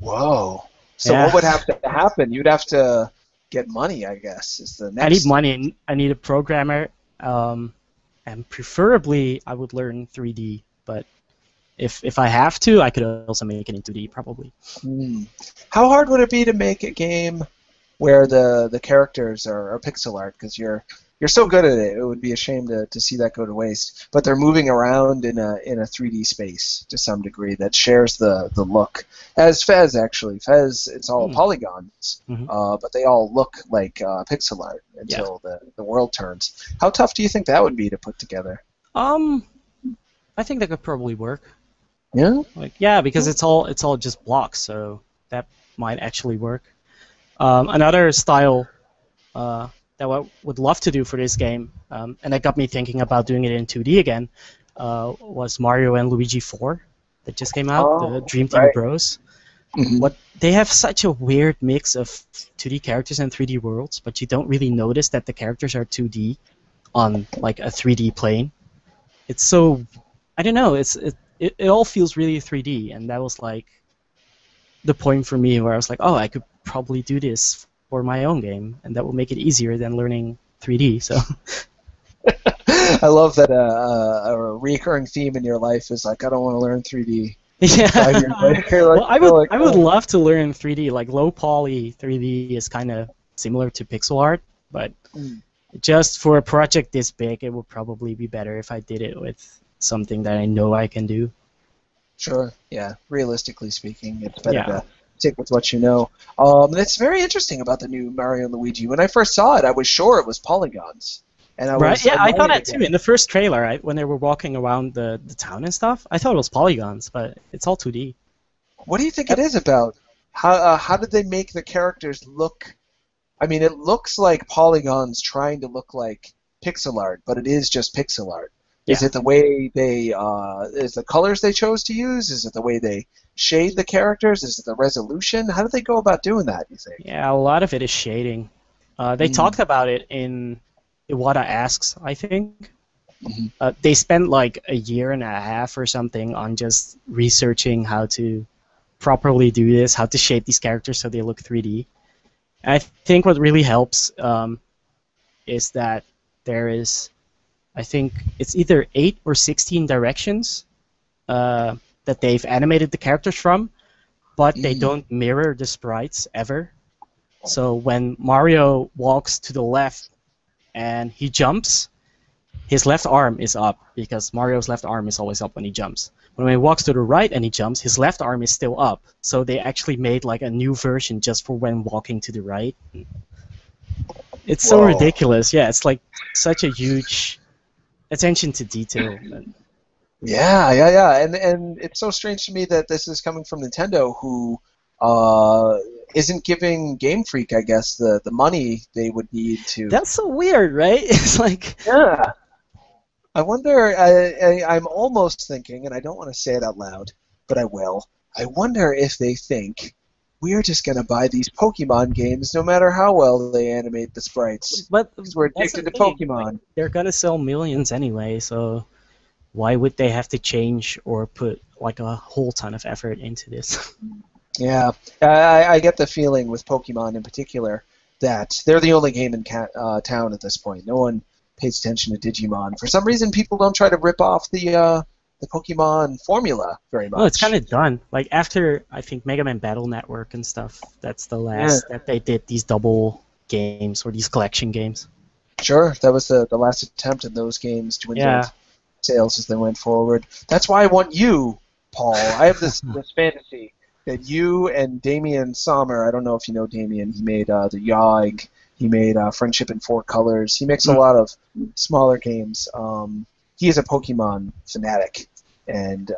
Whoa. So Yeah. what would have to happen? You'd have to get money, I guess, is the next... I need money. I need a programmer, and preferably I would learn 3D. But if I have to, I could also make it in 2D probably. How hard would it be to make a game where the characters are pixel art? Because you're so good at it, it would be a shame to see that go to waste. But they're moving around in a 3D space to some degree that shares the look. As Fez, actually. Fez, it's all polygons, but they all look like pixel art until the world turns. How tough do you think that would be to put together? I think that could probably work. Yeah? Yeah, because it's all just blocks, so that might actually work. Another style that I would love to do for this game, and that got me thinking about doing it in 2D again, was Mario and Luigi 4 that just came out, the Dream Team right. Bros. Mhm. They have such a weird mix of 2D characters and 3D worlds, but you don't really notice that the characters are 2D on like a 3D plane. It's so, I don't know, it all feels really 3D, and that was like the point for me where I was like, oh, I could probably do this for my own game, and that will make it easier than learning 3D. So I love that a recurring theme in your life is like, I don't want to learn 3D. yeah. 5 years later, Well, I would "Oh." love to learn 3D. Like low poly 3D is kind of similar to pixel art, but just for a project this big, it would probably be better if I did it with something that I know I can do. Sure, yeah. Realistically speaking, it's better Yeah. to stick with what you know. It's very interesting about the new Mario and Luigi. When I first saw it, I was sure it was polygons. And I Right? was Yeah, I thought annoyed that too. again. In the first trailer, right, when they were walking around the town and stuff, I thought it was polygons, but it's all 2D. What do you think it is about? How did they make the characters look? I mean, it looks like polygons trying to look like pixel art, but it is just pixel art. Is Yeah. it the way they, is the colors they chose to use? Is it the way they shade the characters? Is it the resolution? How did they go about doing that, you think? Yeah, a lot of it is shading. They talked about it in Iwata Asks, I think. They spent like a year and a half or something on just researching how to properly do this, how to shape these characters so they look 3D. And I think what really helps is that there is, I think it's either 8 or 16 directions that they've animated the characters from, but they don't mirror the sprites ever. So when Mario walks to the left and he jumps, his left arm is up because Mario's left arm is always up when he jumps. But when he walks to the right and he jumps, his left arm is still up. So they actually made like a new version just for when walking to the right. It's so Whoa. ridiculous. Yeah, it's like such a huge attention to detail. Yeah. And it's so strange to me that this is coming from Nintendo, who isn't giving Game Freak, I guess, the money they would need to. That's so weird, right? It's like, Yeah. I wonder, I'm almost thinking, and I don't want to say it out loud, but I will. I wonder if they think we're just going to buy these Pokemon games no matter how well they animate the sprites. but Because we're that's addicted the to thing, Pokemon. like, they're gonna sell millions anyway, so why would they have to change or put like a whole ton of effort into this? Yeah, I get the feeling with Pokemon in particular that they're the only game in town at this point. No one pays attention to Digimon. For some reason, people don't try to rip off the Pokemon formula very much. No, it's kind of done. Like after I think Mega Man Battle Network and stuff, that's the last that they did these double games or these collection games. Sure, that was the last attempt at those games dwindled Yeah. sales as they went forward. That's why I want you, Paul. I have this fantasy that you and Damien Sommer, I don't know if you know Damien, he made the Yawg, he made Friendship in Four Colors, he makes a lot of smaller games. He is a Pokemon fanatic and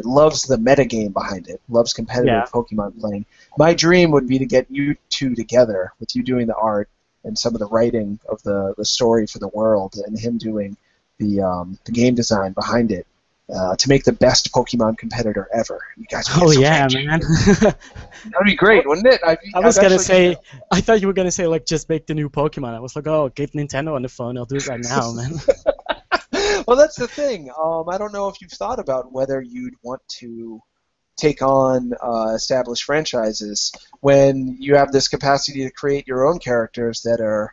loves the metagame behind it, loves competitive Pokemon playing. My dream would be to get you two together, with you doing the art and some of the writing of the story for the world, and him doing the game design behind it, to make the best Pokemon competitor ever. You guys would get Oh so yeah, rich. man. That'd be great, wouldn't it? I was I'd gonna actually- say, I thought you were gonna say like just make the new Pokemon. I was like, oh, get Nintendo on the phone. I'll do it right now, man. Well, that's the thing. I don't know if you've thought about whether you'd want to take on established franchises when you have this capacity to create your own characters that are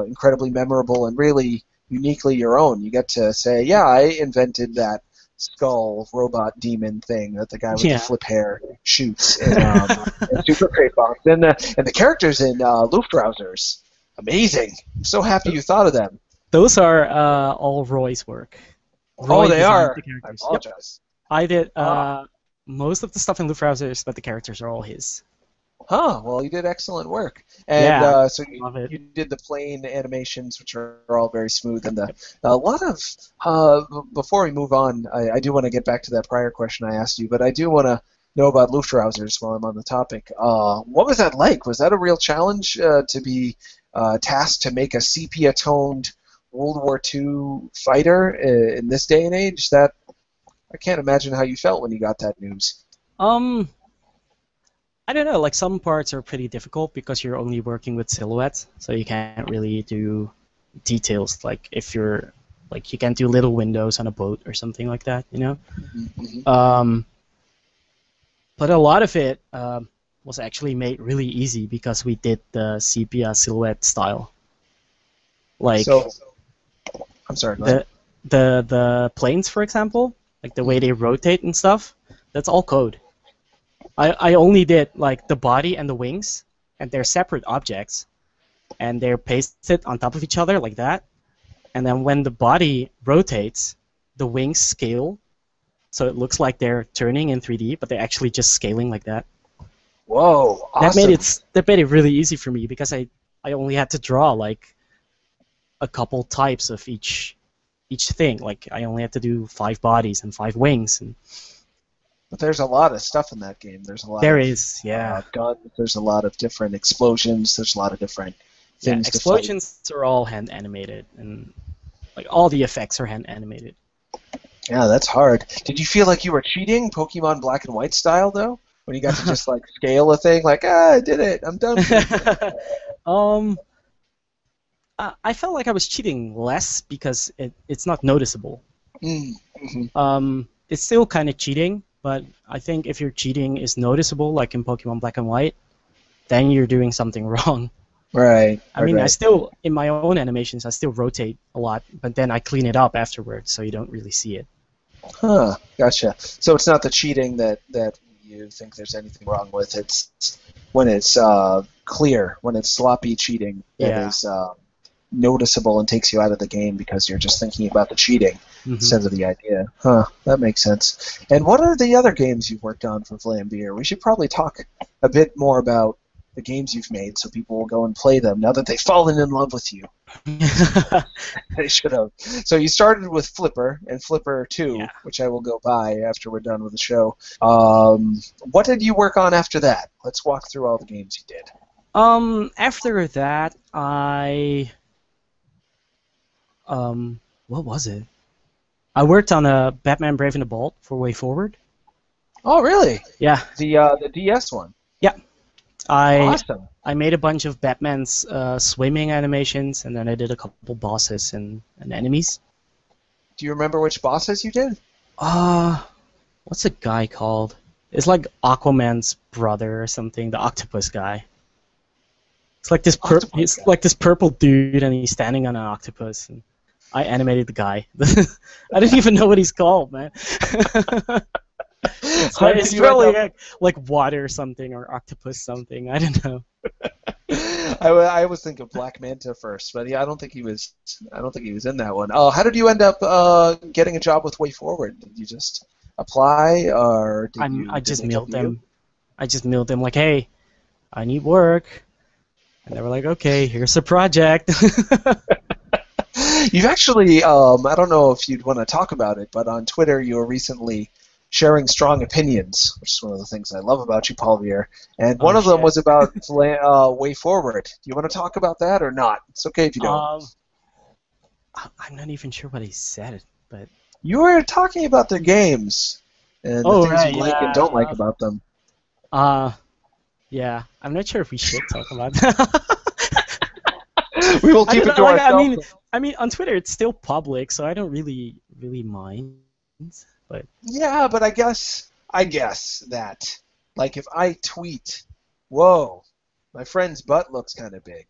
incredibly memorable and really uniquely your own. You get to say, yeah, I invented that skull robot demon thing that the guy with Yeah. the flip hair shoots in Super Crate Box. And the characters in Luftrausers, amazing. I'm so happy you thought of them. Those are all Roy's work. Roy Oh, they designed are. the I characters. Yep. apologize. I did most of the stuff in Luftrausers, but the characters are all his. Huh. Well, you did excellent work. And Yeah, so love it. you did the plain animations, which are all very smooth, and a lot of. Before we move on, I do want to get back to that prior question I asked you, but I do want to know about Luftrausers while I'm on the topic. What was that like? Was that a real challenge to be tasked to make a sepia-toned World War II fighter in this day and age? That I can't imagine how you felt when you got that news. I don't know. Like some parts are pretty difficult because you're only working with silhouettes, so you can't really do details. Like if you're like you can't do little windows on a boat or something like that, you know. Mm-hmm. But a lot of it was actually made really easy because we did the sepia silhouette style. Like So, I'm sorry. Go ahead. the planes, for example, like the way they rotate and stuff, that's all code. I only did like the body and the wings, and they're separate objects, and they're pasted on top of each other like that. And then when the body rotates, the wings scale, so it looks like they're turning in 3D, but they're actually just scaling like that. Whoa! Awesome. That made it really easy for me because I only had to draw like a couple types of each thing. Like I only had to do 5 bodies and 5 wings, and But there's a lot of stuff in that game. There's a lot. there of, is, yeah. Guns. There's a lot of different explosions. There's a lot of different Yeah, things. to fight. explosions are all hand animated, and like all the effects are hand animated. Yeah, that's hard. Did you feel like you were cheating, Pokemon Black and White style, though? When you got to just like scale a thing, like I did it, I'm done. I felt like I was cheating less because it's not noticeable. Mm-hmm. It's still kind of cheating, but I think if your cheating is noticeable, like in Pokemon Black and White, then you're doing something wrong. Right. I mean, right. I still, in my own animations, I still rotate a lot, but then I clean it up afterwards, so you don't really see it. Huh. Gotcha. So it's not the cheating that you think there's anything wrong with. It's when it's clear, when it's sloppy cheating that is noticeable and takes you out of the game because you're just thinking about the cheating instead of the idea. Huh. That makes sense. And what are the other games you've worked on for Vlambeer? We should probably talk a bit more about the games you've made so people will go and play them now that they've fallen in love with you. They should have. So you started with Flipper and Flipper 2, which I will go buy after we're done with the show. What did you work on after that? Let's walk through all the games you did. After that, what was it? I worked on a Batman Brave and the Bold for Way Forward. Oh, really? Yeah. The DS one. Yeah. Awesome. I made a bunch of Batman's swimming animations, and then I did a couple bosses and enemies. Do you remember which bosses you did? What's the guy called? It's like Aquaman's brother or something, the octopus guy. It's like he's like this purple dude, and he's standing on an octopus. And I animated the guy. I didn't even know what he's called, man. It's probably like water something or octopus something. I don't know. I was thinking Black Manta first, but yeah, I don't think he was in that one. Oh, how did you end up getting a job with Way Forward? Did you just apply, or I just mailed them. I just mailed them like, hey, I need work, and they were like, okay, here's a project. You've actually, I don't know if you'd want to talk about it, but on Twitter you were recently sharing strong opinions, which is one of the things I love about you, Paul Vier. And one of them was about Way Forward. Do you want to talk about that or not? It's okay if you don't. I'm not even sure what he said, but You were talking about their games and the Oh, things right, you like and yeah. don't like about them. Yeah. I'm not sure if we should talk about that. We will keep it to ourselves. I mean, on Twitter it's still public, so I don't really mind. But Yeah, but I guess that, like, if I tweet, "Whoa, my friend's butt looks kind of big,"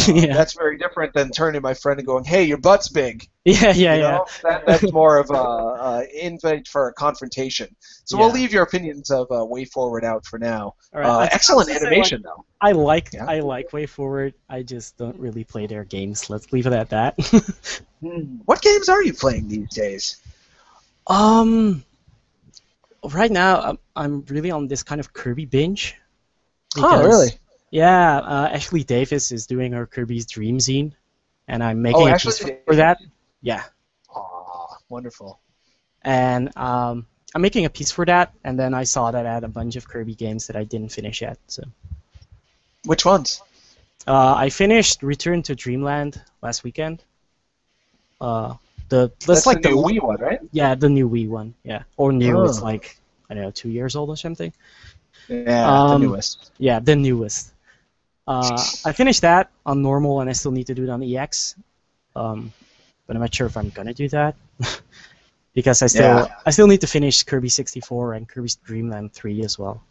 Yeah. that's very different than turning to my friend and going, "Hey, your butt's big." yeah, You yeah. know? That's more of a invite for a confrontation. So we'll Yeah. leave your opinions of Way Forward out for now. All right, Excellent I was gonna say, animation, though. I like Yeah. Way Forward. I just don't really play their games. Let's leave it at that. What games are you playing these days? Right now I'm really on this kind of Kirby binge. Oh, really? Yeah, Ashley Davis is doing her Kirby's Dream Zine, and I'm making a Ashley piece Davis. for that. Yeah, Aw, wonderful. and I'm making a piece for that, and then I saw that I had a bunch of Kirby games that I didn't finish yet. So Which ones? I finished Return to Dreamland last weekend. That's That's like the new Wii one, right? Yeah, the new Wii one. Yeah, or new. It's Oh. like I don't know, 2 years old or something. Yeah, the Um, newest. Yeah, the newest. I finished that on normal, and I still need to do it on EX. But I'm not sure if I'm gonna do that because I still need to finish Kirby 64 and Kirby's Dream Land 3 as well.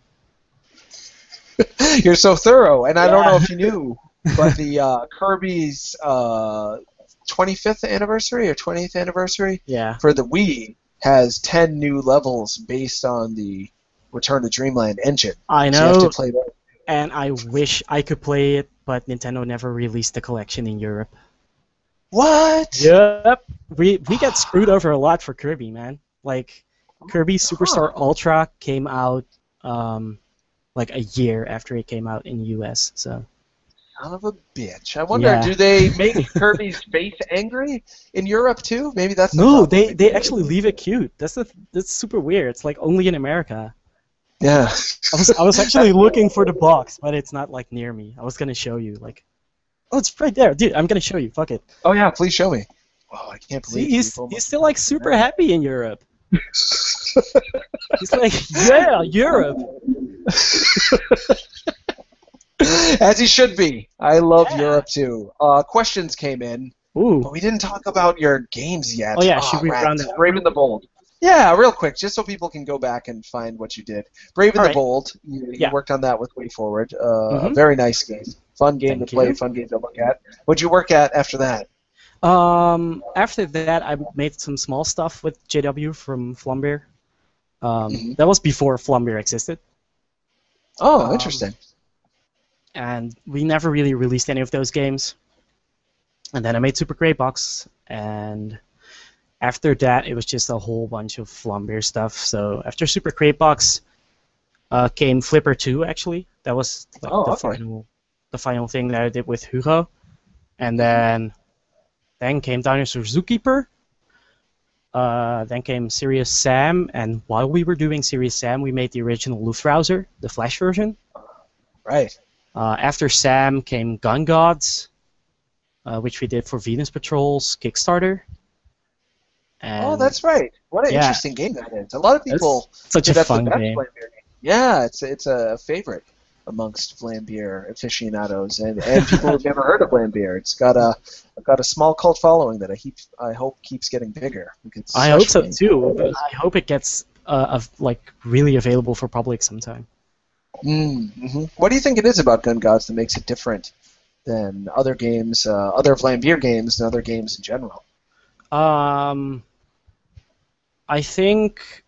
You're so thorough, and I don't know Yeah. if you knew, but the Kirby's 25th anniversary or 20th anniversary Yeah. for the Wii has 10 new levels based on the Return to Dreamland engine. I So you have know, to play that. and I wish I could play it, but Nintendo never released the collection in Europe. What? Yep. We get screwed over a lot for Kirby, man. Like Kirby Superstar Ultra came out like a year after it came out in US. So Son of a bitch. I wonder, Yeah. do they make Kirby's face angry in Europe too? Maybe that's the no, problem. they actually leave it cute. That's super weird. It's like only in America. Yeah. I was actually looking for the box, but it's not like near me. I was gonna show you like, oh, it's right there, dude. I'm gonna show you. Fuck it. Oh yeah, please show me. Oh, I can't See, believe he's still like super happy in Europe. He's like, yeah, Europe. As he should be. I love Yeah. Europe too. Questions came in, Ooh. but we didn't talk about your games yet. Oh yeah, should we rats. round it up? Brave and the Bold. Yeah, real quick, just so people can go back and find what you did. Brave and All the right. Bold. You Yeah. worked on that with Way Forward. A Mhm. very nice game. Fun game Thank to play. you. Fun game to look at. What'd you work at after that? After that, I made some small stuff with JW from Flumbeer. That was before Flumbeer existed, Oh, interesting. and we never really released any of those games. And then I made Super Grey Box, and after that, it was just a whole bunch of Flumbeer stuff. So after Super Grey Box came Flipper 2, actually. That was like the final thing that I did with Hugo. And then came Dinosaur Zookeeper. Then came Serious Sam, and while we were doing Serious Sam, we made the original Luftrauser, the Flash version. Right. After Sam came Gun Gods, which we did for Venus Patrol's Kickstarter. And Oh, that's right. What an Yeah. interesting game that is. A lot of people such say a that's fun the best game. Flambeer game. Yeah, it's a favorite amongst Flambeer aficionados and people who've never heard of Flambeer. It's got a small cult following that I hope keeps getting bigger. It's I hope so such a- too. But I hope it gets like really available for public sometime. Mm-hmm. What do you think it is about Gun Gods that makes it different than other games, other Flambeer games, and other games in general? I think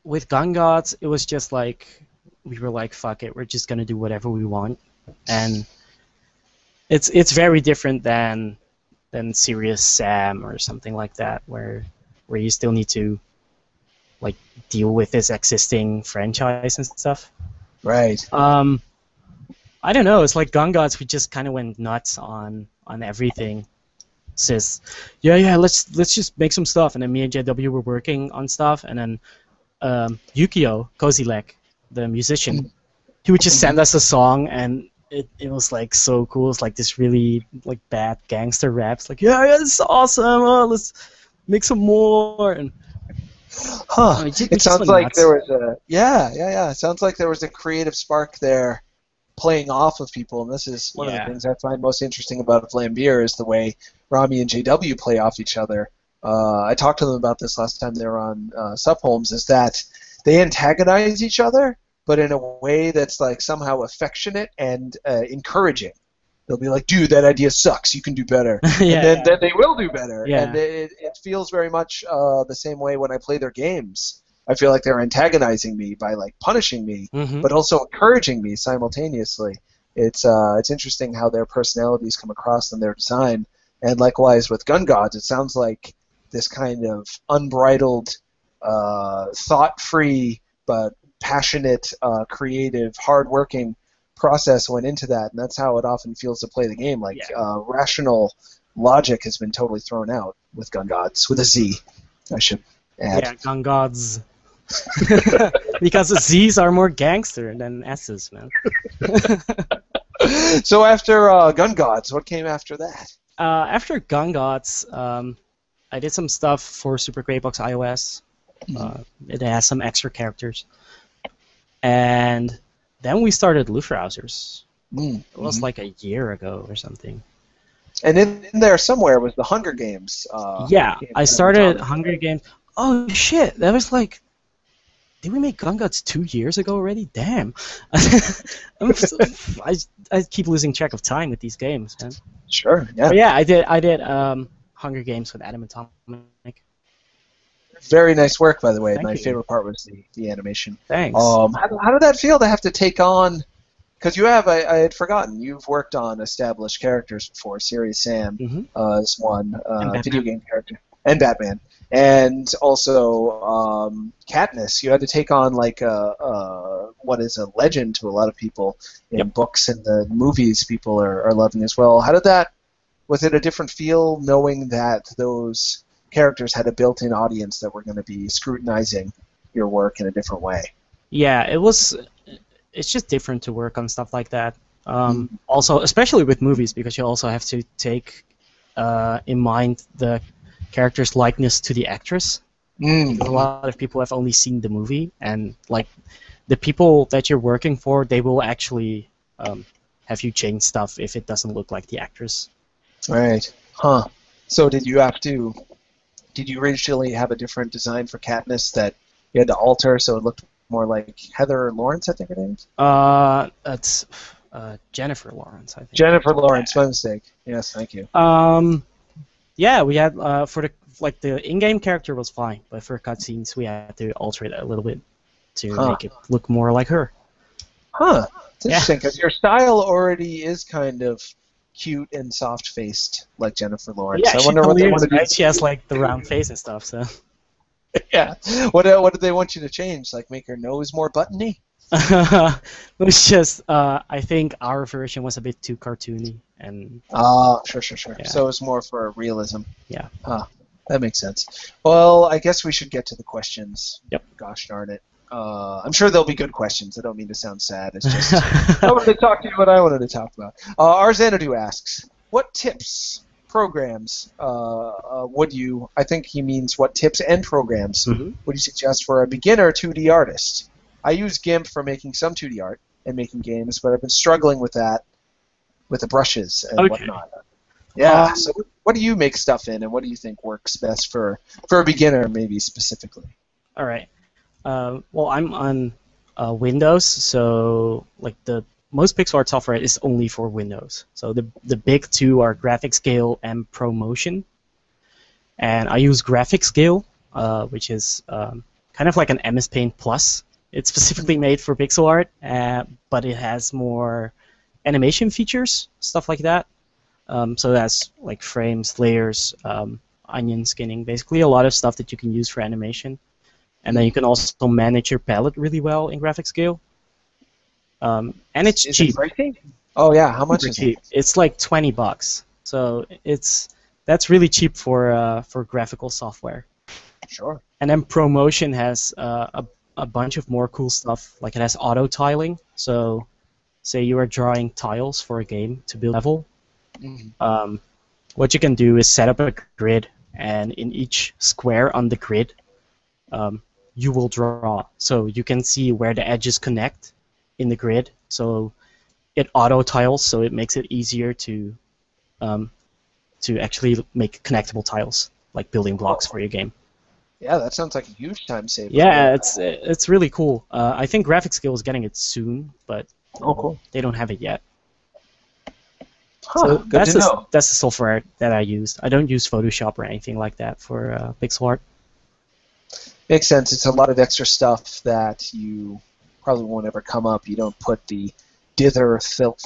with Gun Gods, it was just like we were like, fuck it, we're just gonna do whatever we want, and it's very different than Serious Sam or something like that, where you still need to like deal with this existing franchise and stuff. Right. I don't know. It's like Gun Gods. We just kind of went nuts on everything. Says, yeah, let's just make some stuff, and then me and JW were working on stuff, and then Yukio Kozilek, the musician, he would just send us a song, and it was like so cool. It's like this really like bad gangster rap. It's like, yeah, it's awesome. Make some more. And, Huh. it It just sounds went like nuts. there was a It sounds like there was a creative spark there playing off of people, and this is one of the Yeah. things I find most interesting about Flambeer is the way Rami and JW play off each other. I talked to them about this last time they were on Subholmes, is that they antagonize each other, but in a way that's like somehow affectionate and encouraging. They'll be like, dude, that idea sucks, you can do better. Yeah, And then they will do better. Yeah. And it feels very much the same way when I play their games. I feel like they're antagonizing me by like punishing me, Mhm. but also encouraging me simultaneously. It's interesting how their personalities come across in their design. And likewise with Gun Gods, it sounds like this kind of unbridled, thought-free, but passionate, creative, hard-working process went into that, and that's how it often feels to play the game. Like rational logic has been totally thrown out with Gun Gods, with a Z, I should add. Yeah, Gun Gods. Because Z's are more gangster than S's, man. So after Gun Gods, what came after that? After Gun Gods, I did some stuff for Super Great Box iOS. It has some extra characters. And then we started Luftrausers. It was like a year ago or something. And in there somewhere was the Hunger Games. Yeah, game I that started talked Hunger about. Games. Oh shit, that was like. Did we make Gun Gods 2 years ago already? Damn. I keep losing track of time with these games, man. Sure, yeah. But yeah, I did Hunger Games with Adam Atomic. Very nice work, by the way. Thank My you. favorite part was the animation. Thanks. How did that feel to have to take on? Because you have, I had forgotten, you've worked on established characters before. Serious Sam Mhm. is one And video Batman. game character, and Batman, and also Katniss. You had to take on like what is a legend to a lot of people in books and the movies. People are loving as well. How did that? Was it a different feel knowing that those characters had a built-in audience that were going to be scrutinizing your work in a different way? Yeah, it was. It's just different to work on stuff like that. Also, especially with movies, because you also have to take in mind the character's likeness to the actress. A lot of people have only seen the movie, and like the people that you're working for, they will actually have you change stuff if it doesn't look like the actress. Right. Huh. So did you originally have a different design for Katniss that you had to alter so it looked more like Heather Lawrence, I think her name is? That's Jennifer Lawrence, I think. Jennifer Lawrence, my mistake. Yes, thank you. Yeah, we had for the in-game character was fine, but for cutscenes we had to alter it a little bit to make it look more like her. Huh. It's Yeah. interesting because your style already is kind of cute and soft-faced like Jennifer Lawrence. Yeah, I she's wonder what they hilarious, want to do. right? She has like the round face and stuff. So Yeah. What did they want you to change? Like make her nose more buttony? it was just I think our version was a bit too cartoony, and Sure. Yeah. So it's more for realism. Yeah. That makes sense. Well, I guess we should get to the questions. Yep. Gosh darn it. I'm sure there'll be good questions. I don't mean to sound sad. It's just I wanted to talk to you what I wanted to talk about. Arzanadu asks, what tips, programs would you, I think he means what tips and programs would you suggest for a beginner 2D artist? I use GIMP for making some 2D art and making games, but I've been struggling with that, with the brushes and whatnot. Yeah, so what do you make stuff in, and what do you think works best for a beginner, maybe specifically? All right. Well, I'm on Windows, so like the most pixel art software is only for Windows. So the big two are GraphicsScale and ProMotion. And I use GraphicsScale, which is kind of like an MS Paint Plus. It's specifically made for pixel art, but it has more animation features, stuff like that. So that's like frames, layers, onion skinning, basically a lot of stuff that you can use for animation. And then you can also manage your palette really well in GraphicsScale. And it's Is cheap. it pricey? Oh yeah, how much Super is cheap. it? It's like $20. So that's really cheap for graphical software. Sure. And then ProMotion has a bunch of more cool stuff. Like it has auto tiling. So say you are drawing tiles for a game to build a level. What you can do is set up a grid and in each square on the grid, you will draw. So you can see where the edges connect in the grid. So it auto tiles, so it makes it easier to actually make connectable tiles, like building blocks for your game. Yeah, that sounds like a huge time saver. Yeah, it's really cool. I think Graphics Guild is getting it soon, but Oh, cool. they don't have it yet. Huh, So good that's to know. that's the software that I used. I don't use Photoshop or anything like that for pixel art. Makes sense. It's a lot of extra stuff that you probably won't ever come up. You don't put the dither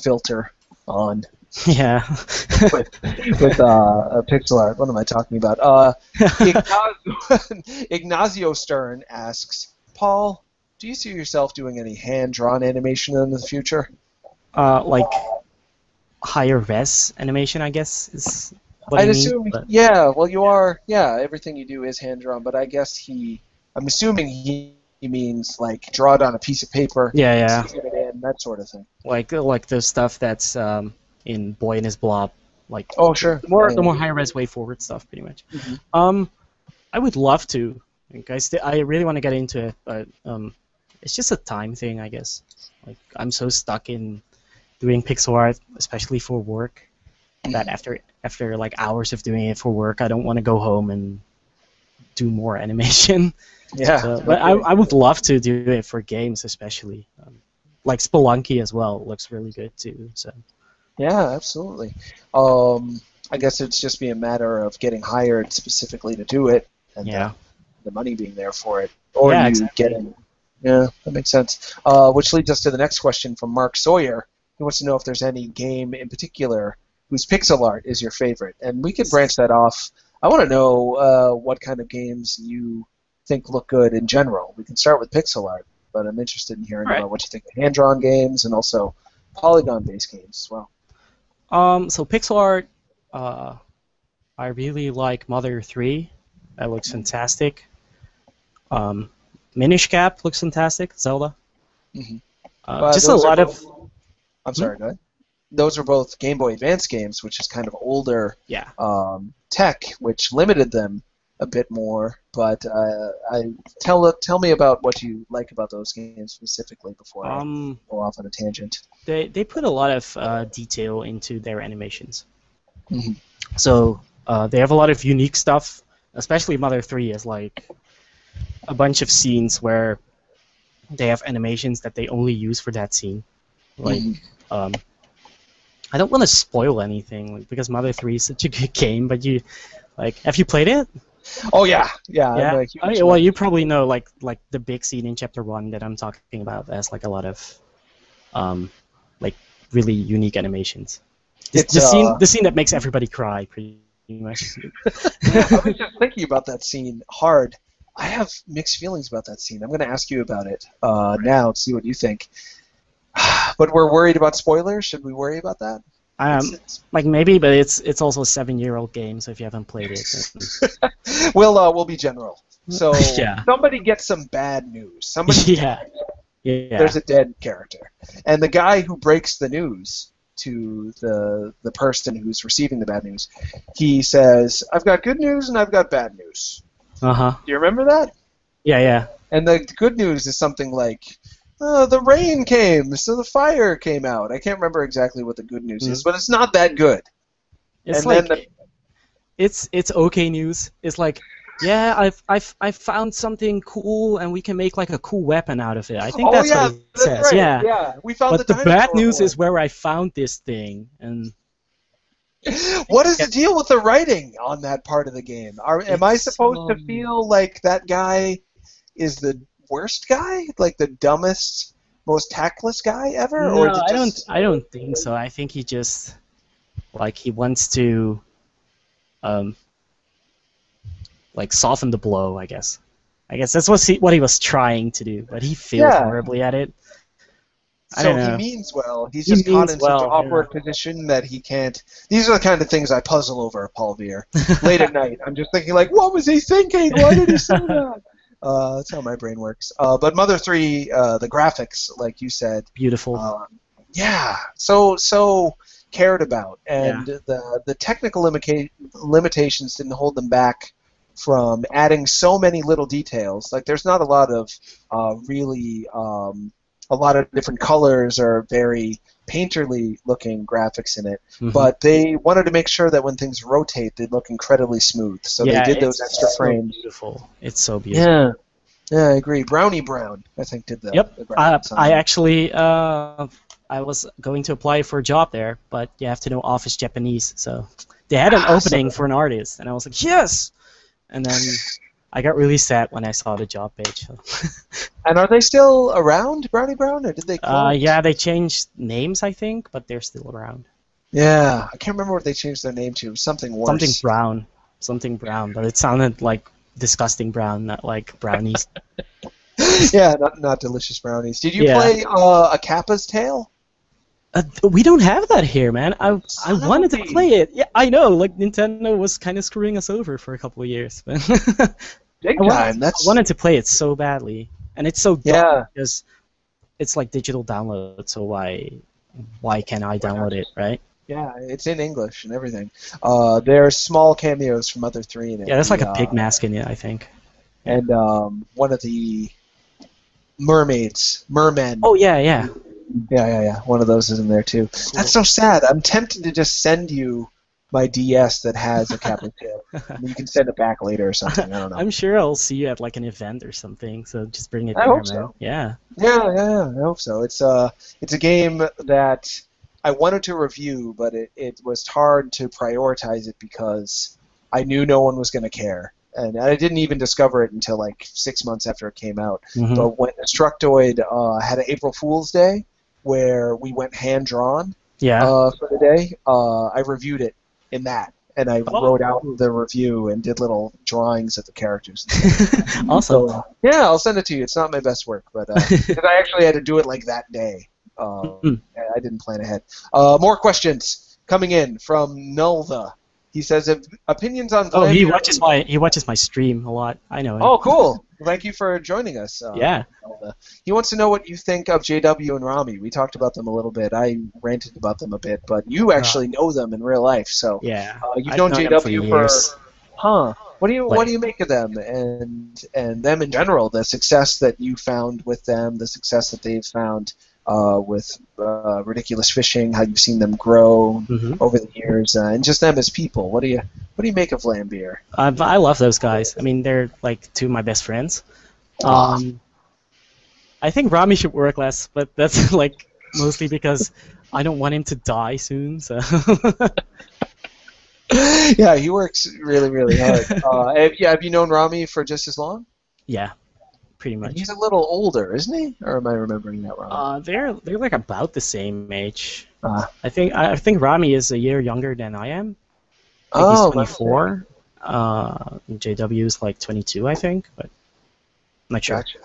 filter on Yeah. with pixel art. What am I talking about? Ignacio Stern asks, Paul, do you see yourself doing any hand-drawn animation in the future? Like higher res animation, I guess is what I'd you assume, mean. But yeah. Well, you are. Yeah, everything you do is hand-drawn, but I guess I'm assuming he means like draw it on a piece of paper, yeah, stick it in, that sort of thing. like the stuff that's in Boy and His Blob, like Oh, sure. the more high res way forward stuff, pretty much. Mhm. I would love to. I really want to get into it, but it's just a time thing, I guess. Like I'm so stuck in doing pixel art, especially for work, that after like hours of doing it for work, I don't want to go home and do more animation. Yeah. But I would love to do it for games, especially. Like Spelunky as well looks really good too. So Yeah, absolutely. I guess it's just be a matter of getting hired specifically to do it, and yeah, the money being there for it, or Yeah, you exactly. getting. Yeah, that makes sense. Which leads us to the next question from Mark Sawyer. He wants to know if there's any game in particular whose pixel art is your favorite, and we could branch that off. I want to know what kind of games you think look good in general. We can start with pixel art, but I'm interested in hearing All right. about what you think of hand-drawn games and also polygon-based games as well. So pixel art, I really like Mother 3. That looks fantastic. Minish Cap looks fantastic. Zelda. Mhm. Just a those are lot of I'm sorry, go ahead. Those are both Game Boy Advance games, which is kind of older yeah. tech, which limited them a bit more. But tell me about what you like about those games specifically before I go off on a tangent. They put a lot of detail into their animations. Mhm. So they have a lot of unique stuff. Especially Mother 3 is like a bunch of scenes where they have animations that they only use for that scene. Like, I don't want to spoil anything because Mother 3 is such a good game, but have you played it? Oh yeah. I'm Yeah. a huge Oh, yeah, well, you probably know like the big scene in Chapter 1 that I'm talking about. That's like a lot of like really unique animations. The scene that makes everybody cry, pretty much. I was just thinking about that scene hard. I have mixed feelings about that scene. I'm going to ask you about it now to see what you think. But we're worried about spoilers. Should we worry about that? Like maybe, but it's also a 7-year-old game, so if you haven't played it, then... we'll be general. So Yeah. somebody gets some bad news. Somebody yeah. there's a dead character, and the guy who breaks the news to the person who's receiving the bad news, he says, "I've got good news and I've got bad news." Uh-huh. Do you remember that? Yeah. And the good news is something like, the rain came, so the fire came out. I can't remember exactly what the good news is, but it's not that good. It's And like then it's okay news. It's like, yeah, I've found something cool and we can make like a cool weapon out of it. I think that's what it says. Right. Yeah. Yeah, we found But the the bad dinosaur news horn. is where I found this thing, and What is the deal with the writing on that part of the game? Am I It's, supposed to feel like that guy is the worst guy, like the dumbest, most tactless guy ever? no, Or is it I just... don't think so. I think he just he wants to like soften the blow, I guess. I guess that's what he was trying to do, but he failed Yeah. horribly at it. I So don't he know. means well. He's He just caught means in such an well, awkward position that he can't. These are the kind of things I puzzle over, Paul Beer. Late at night, I'm just thinking like, what was he thinking? Why did he say that? That's how my brain works. But Mother 3, the graphics, like you said, Beautiful. yeah. So cared about, and the technical limitations didn't hold them back from adding so many little details. Like there's not a lot of a lot of different colors or very painterly looking graphics in it, but they wanted to make sure that when things rotate, they look incredibly smooth. So they did those extra frames. Beautiful. It's so beautiful. Yeah. Yeah, I agree. Brownie Brown, I think, did that. Yep. I actually, I was going to apply for a job there, but you have to know Office Japanese, so they had an opening for an artist, and I was like, yes! And then I got really sad when I saw the job page. And are they still around, Brownie Brown, or did they close? Yeah, they changed names, I think, but they're still around. Yeah, I can't remember what they changed their name to. Something worse. Something brown, but it sounded like disgusting brown, not like brownies. Yeah, not delicious brownies. Did you play A Kappa's Tale? We don't have that here, man. I wanted to play it. Yeah, I know. Like Nintendo was kind of screwing us over for a couple of years, but Big time. I wanted to play it so badly, and it's so dumb because it's like digital download. So why can't I download it, right? Yeah, it's in English and everything. There's small cameos from Other 3 in it. Yeah, there's like a pig mask in it, I think. And one of the mermen. Oh yeah. Yeah. One of those is in there too. Cool. That's so sad. I'm tempted to just send you my DS that has A Kappa's Tale. You can send it back later or something. I don't know. I'm sure I'll see you at like an event or something. So just bring it. I hope so. Yeah. Yeah. I hope so. It's a game that I wanted to review, but it was hard to prioritize it because I knew no one was going to care. And I didn't even discover it until like 6 months after it came out. But when Destructoid had an April Fool's Day where we went hand-drawn for the day, I reviewed it in that. And I wrote out the review and did little drawings of the characters. Awesome. So, yeah, I'll send it to you. It's not my best work, but because I actually had to do it like that day. I didn't plan ahead. More questions coming in from Nulva. He says, opinions on... Oh, he watches my stream a lot. I know him. Oh, cool. Thank you for joining us. Yeah. Nulva. He wants to know what you think of JW and Rami. We talked about them a little bit. I ranted about them a bit, but you actually know them in real life. So you've known JW for... What do you make of them and them in general? The success that you found with them, the success that they've found with Ridiculous Fishing, how you've seen them grow over the years, and just them as people. What do you make of Vlambeer? I love those guys. I mean, they're like two of my best friends. I think Rami should work less, but that's like mostly because I don't want him to die soon. So. Yeah, he works really, really hard. Have you known Rami for just as long? Yeah. Pretty much. He's a little older, isn't he? Or am I remembering that wrong? They're like about the same age. I think Rami is a year younger than I am. He's 24. JW is like 22, I think, but I'm not sure. Gotcha.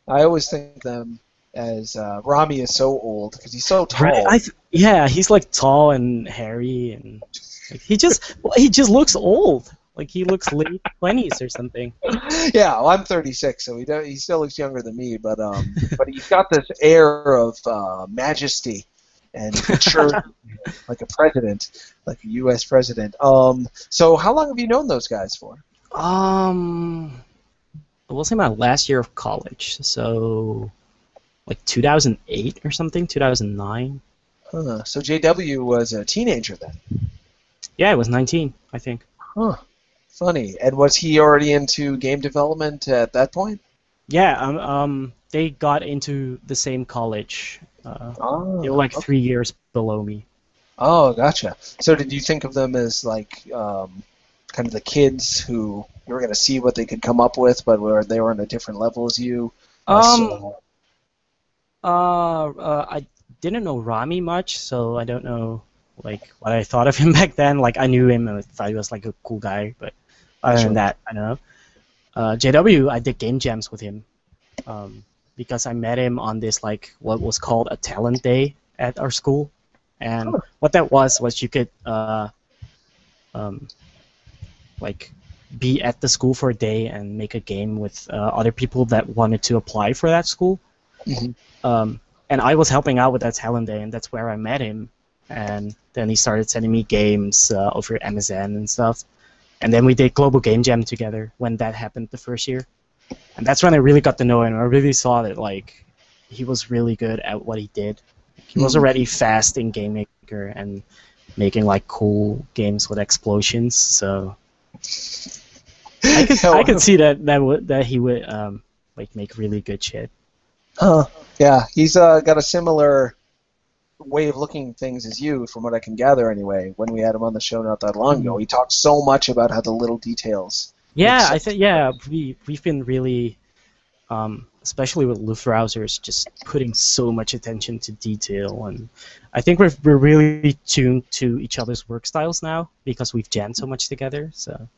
I always think them as Rami is so old because he's so tall. Yeah, he's like tall and hairy, and like, he just looks old. Like he looks late 20s or something. Yeah, well, I'm 36, so he still looks younger than me, but he's got this air of majesty and maturity, like a president, like a U.S. president. So how long have you known those guys for? It was in my last year of college, so like 2008 or something, 2009. So JW was a teenager then? Yeah, I was 19, I think. Huh. Funny. And was he already into game development at that point? Yeah, they got into the same college. They were like 3 years below me. Oh, gotcha. So did you think of them as like kind of the kids who you were going to see what they could come up with, but where they were on a different level as you? I didn't know Rami much, so I don't know like what I thought of him back then. Like I knew him and I thought he was like a cool guy, but other than that, I don't know. JW, I did game jams with him because I met him on this like what was called a talent day at our school, and what that was you could like be at the school for a day and make a game with other people that wanted to apply for that school. And I was helping out with that talent day, and that's where I met him. And Then he started sending me games over MSN and stuff. And then we did Global Game Jam together when that happened the first year. And that's when I really got to know him. I really saw that like he was really good at what he did. He was already fast in Game Maker and making like cool games with explosions. So I could see that he would like make really good shit. Yeah, he's got a similar way of looking at things as you, from what I can gather anyway. When we had him on the show not that long ago, he talked so much about how the little details. Yeah, I think we've been really, especially with Luftrausers, just putting so much attention to detail, and I think we're really tuned to each other's work styles now because we've jammed so much together. So.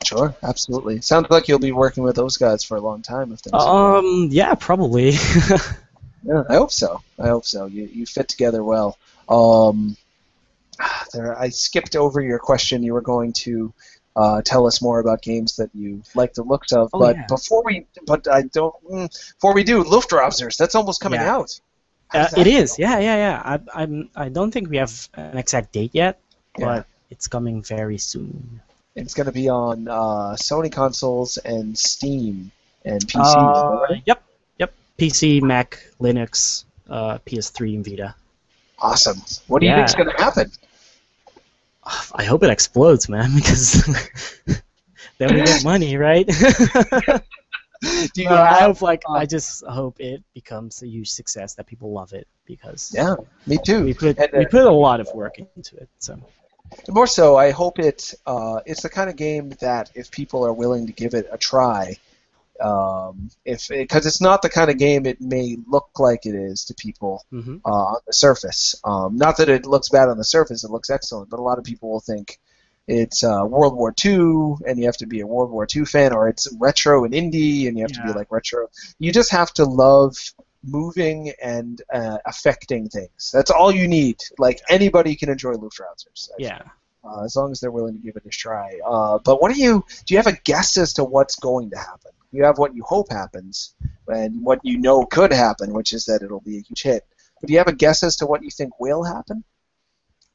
Sure, absolutely. Sounds like you'll be working with those guys for a long time, if things go well. Yeah, probably. Yeah, I hope so. You fit together well. I skipped over your question. You were going to tell us more about games that you like the looks of, before we do, Luftrausers. That's almost coming out. It is. Yeah. I don't think we have an exact date yet, but it's coming very soon. It's going to be on Sony consoles and Steam and PC. Right? Yep. PC, Mac, Linux, PS3, and Vita. Awesome. What do you think's going to happen? I hope it explodes, man, because then we get money, right? I just hope it becomes a huge success, that people love it, because me too. We put a lot of work into it, so. More so, I hope it's the kind of game that if people are willing to give it a try, because it's not the kind of game it may look like it is to people on the surface. Not that it looks bad on the surface; it looks excellent. But a lot of people will think it's World War II, and you have to be a World War II fan, or it's retro and indie, and you have to be like retro. You just have to love moving and affecting things. That's all you need. Like, anybody can enjoy Luftrausers. As long as they're willing to give it a try. But do you have a guess as to what's going to happen? You have what you hope happens and what you know could happen, which is that it'll be a huge hit. But do you have a guess as to what you think will happen?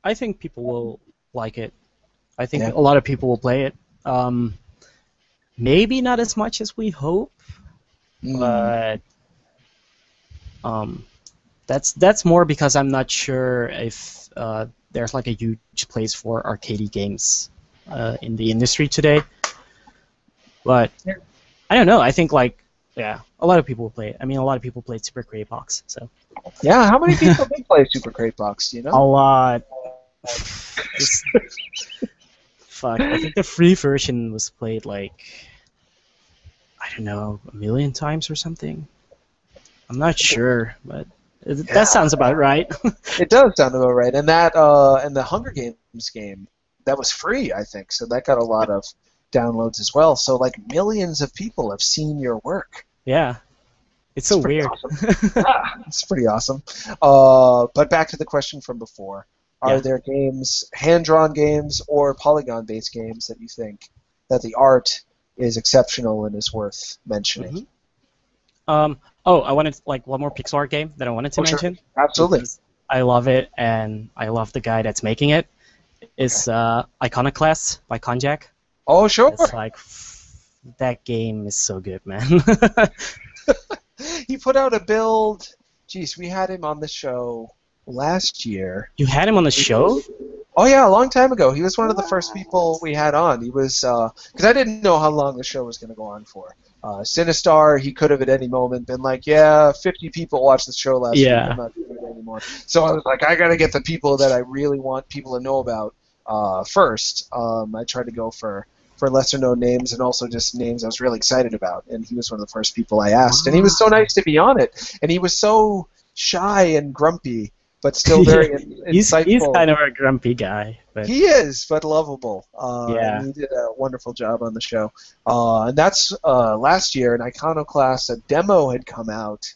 I think people will like it. I think a lot of people will play it. Maybe not as much as we hope, but that's more because I'm not sure if there's like a huge place for arcade games in the industry today. But I don't know. I think a lot of people will play it. I mean, a lot of people played Super Crate Box, so. Yeah, how many people did play Super Crate Box? You know. A lot. Fuck. I think the free version was played I don't know, 1 million times or something. I'm not sure, but that sounds about right. It does sound about right, and that and the Hunger Games game that was free, I think, so that got a lot of downloads as well. So millions of people have seen your work. Yeah, it's so weird. Awesome. It's pretty awesome. But back to the question from before: are there games, hand-drawn games or polygon-based games, that you think that the art is exceptional and is worth mentioning? I wanted one more pixel art game that I wanted to mention. Sure. Absolutely. I love it, and I love the guy that's making it. It's Iconoclast by Konjac. Oh, sure. It's that game is so good, man. He put out a build. Jeez, we had him on the show last year. You had him on the show? Oh yeah, a long time ago. He was one of the first people we had on. He was because I didn't know how long the show was going to go on for. Sinistar, he could have at any moment been like, 50 people watched the show last week. I'm not doing it anymore. So I was like, I got to get the people that I really want people to know about first. I tried to go for lesser known names and also just names I was really excited about. And he was one of the first people I asked. And he was so nice to be on it. And he was so shy and grumpy, but still very insightful. He's kind of a grumpy guy. But he is, but lovable. And he did a wonderful job on the show. And that's last year, in Iconoclast, a demo had come out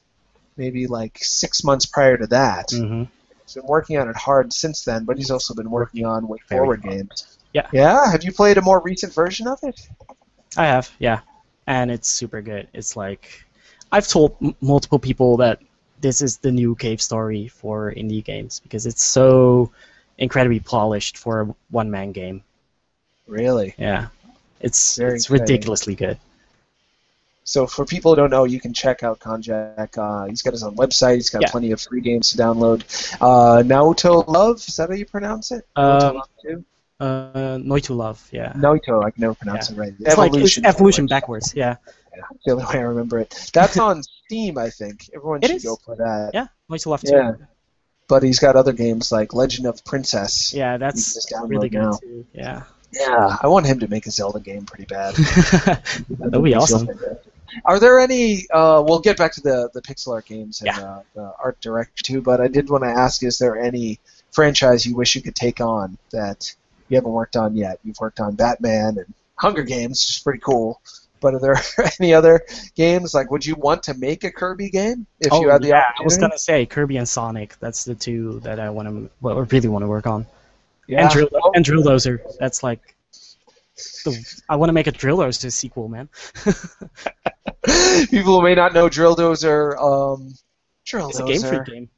maybe 6 months prior to that. He's been working on it hard since then, but he's also been working on Way Forward games. Yeah. Yeah? Have you played a more recent version of it? I have, yeah. And it's super good. It's I've told multiple people that this is the new Cave Story for indie games because it's so incredibly polished for a one-man game. Really? Yeah, it's Very it's exciting. ridiculously good. So for people who don't know, you can check out Konjac. He's got his own website. He's got Yeah. plenty of free games to download. Naoto Love, is that how you pronounce it? Naoto Love too? Noitu Love, yeah. Naoto, I can never pronounce it right. It's like it's evolution backwards, yeah. Yeah, the only way I remember it. That's on Steam, I think. Everyone It should is. go play that. Yeah, Noitu Love too. Yeah. But he's got other games like Legend of Princess. Yeah, You can that's just download really good now. too. Yeah. Yeah, I want him to make a Zelda game pretty bad. That'd be awesome. Are there any? We'll get back to the pixel art games and Yeah. the art director too. But I did want to ask: is there any franchise you wish you could take on that you haven't worked on yet? You've worked on Batman and Hunger Games, which is pretty cool. But are there any other games? Like, would you want to make a Kirby game if you had the I opportunity? was gonna say Kirby and Sonic. That's the two that I really want to work on. Yeah. And Drill Dozer. That's like, I want to make a Drill Dozer sequel, man. People who may not know Drill Dozer. Drill It's a Dozer. Game Freak game.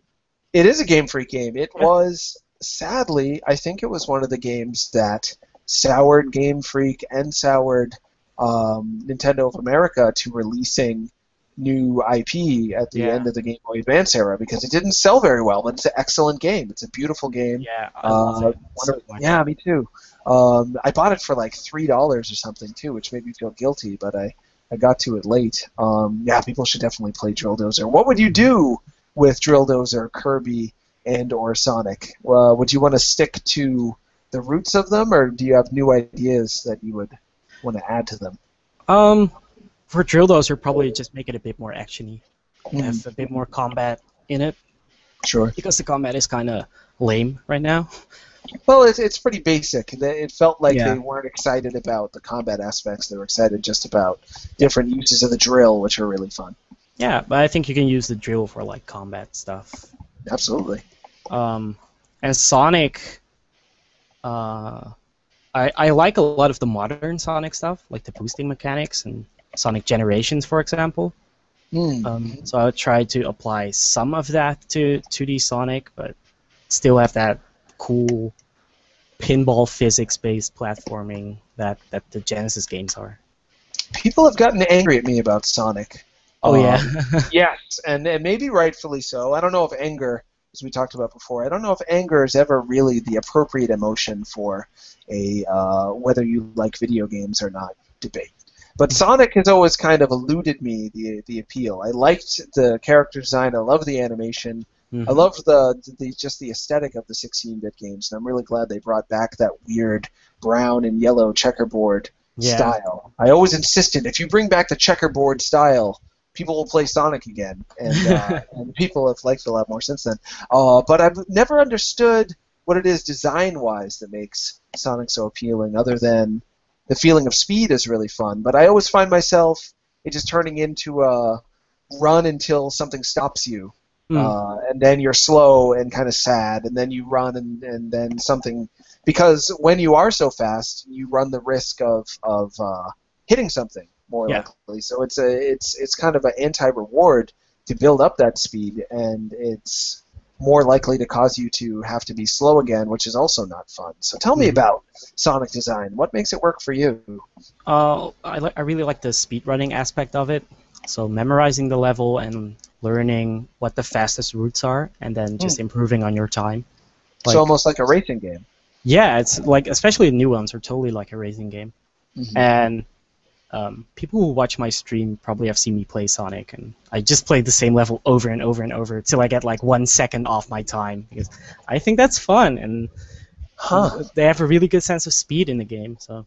It is a Game Freak game. It Yeah. was, sadly, I think it was one of the games that soured Game Freak and soured Nintendo of America to releasing new IP at the Yeah. end of the Game Boy Advance era because it didn't sell very well, but it's an excellent game. It's a beautiful game. Yeah, I love it so much. Yeah, me too. I bought it for like $3 or something too, which made me feel guilty, but I got to it late. Yeah, people should definitely play Drill Dozer. What would you do with Drill Dozer, Kirby, and or Sonic? Would you want to stick to the roots of them, or do you have new ideas that you would want to add to them? For Drill Dozer, probably just make it a bit more actiony. Mm. Have a bit more combat in it, Sure. because the combat is kind of lame right now. Well, it's pretty basic. It felt like Yeah. they weren't excited about the combat aspects. They were excited just about different uses of the drill, which are really fun. Yeah, but I think you can use the drill for like combat stuff. Absolutely. And Sonic, I like a lot of the modern Sonic stuff, like the boosting mechanics and Sonic Generations, for example. Mm. So I would try to apply some of that to 2D Sonic, but still have that cool pinball physics-based platforming that the Genesis games are. People have gotten angry at me about Sonic. Oh yeah. Yes, and maybe rightfully so. I don't know if anger, as we talked about before, I don't know if anger is ever really the appropriate emotion for a whether you like video games or not debate. But Sonic has always kind of eluded me the appeal. I liked the character design. I love the animation. I love just the aesthetic of the 16-bit games, and I'm really glad they brought back that weird brown and yellow checkerboard style. I always insisted, if you bring back the checkerboard style, people will play Sonic again, and, and people have liked it a lot more since then. But I've never understood what it is design-wise that makes Sonic so appealing, other than the feeling of speed is really fun. But I always find myself it just turning into a run until something stops you. And then you're slow and kind of sad, and then you run and then something, because when you are so fast, you run the risk of hitting something more likely. So it's kind of an anti-reward to build up that speed, and it's more likely to cause you to have to be slow again, which is also not fun. So tell me about Sonic design. What makes it work for you? I really like the speedrunning aspect of it. So memorizing the level and learning what the fastest routes are, and then just improving on your time. So almost like a racing game. Yeah, it's like, especially the new ones are totally like a racing game. And people who watch my stream probably have seen me play Sonic, and I just play the same level over and over and over till I get like 1 second off my time, because I think that's fun, and they have a really good sense of speed in the game. So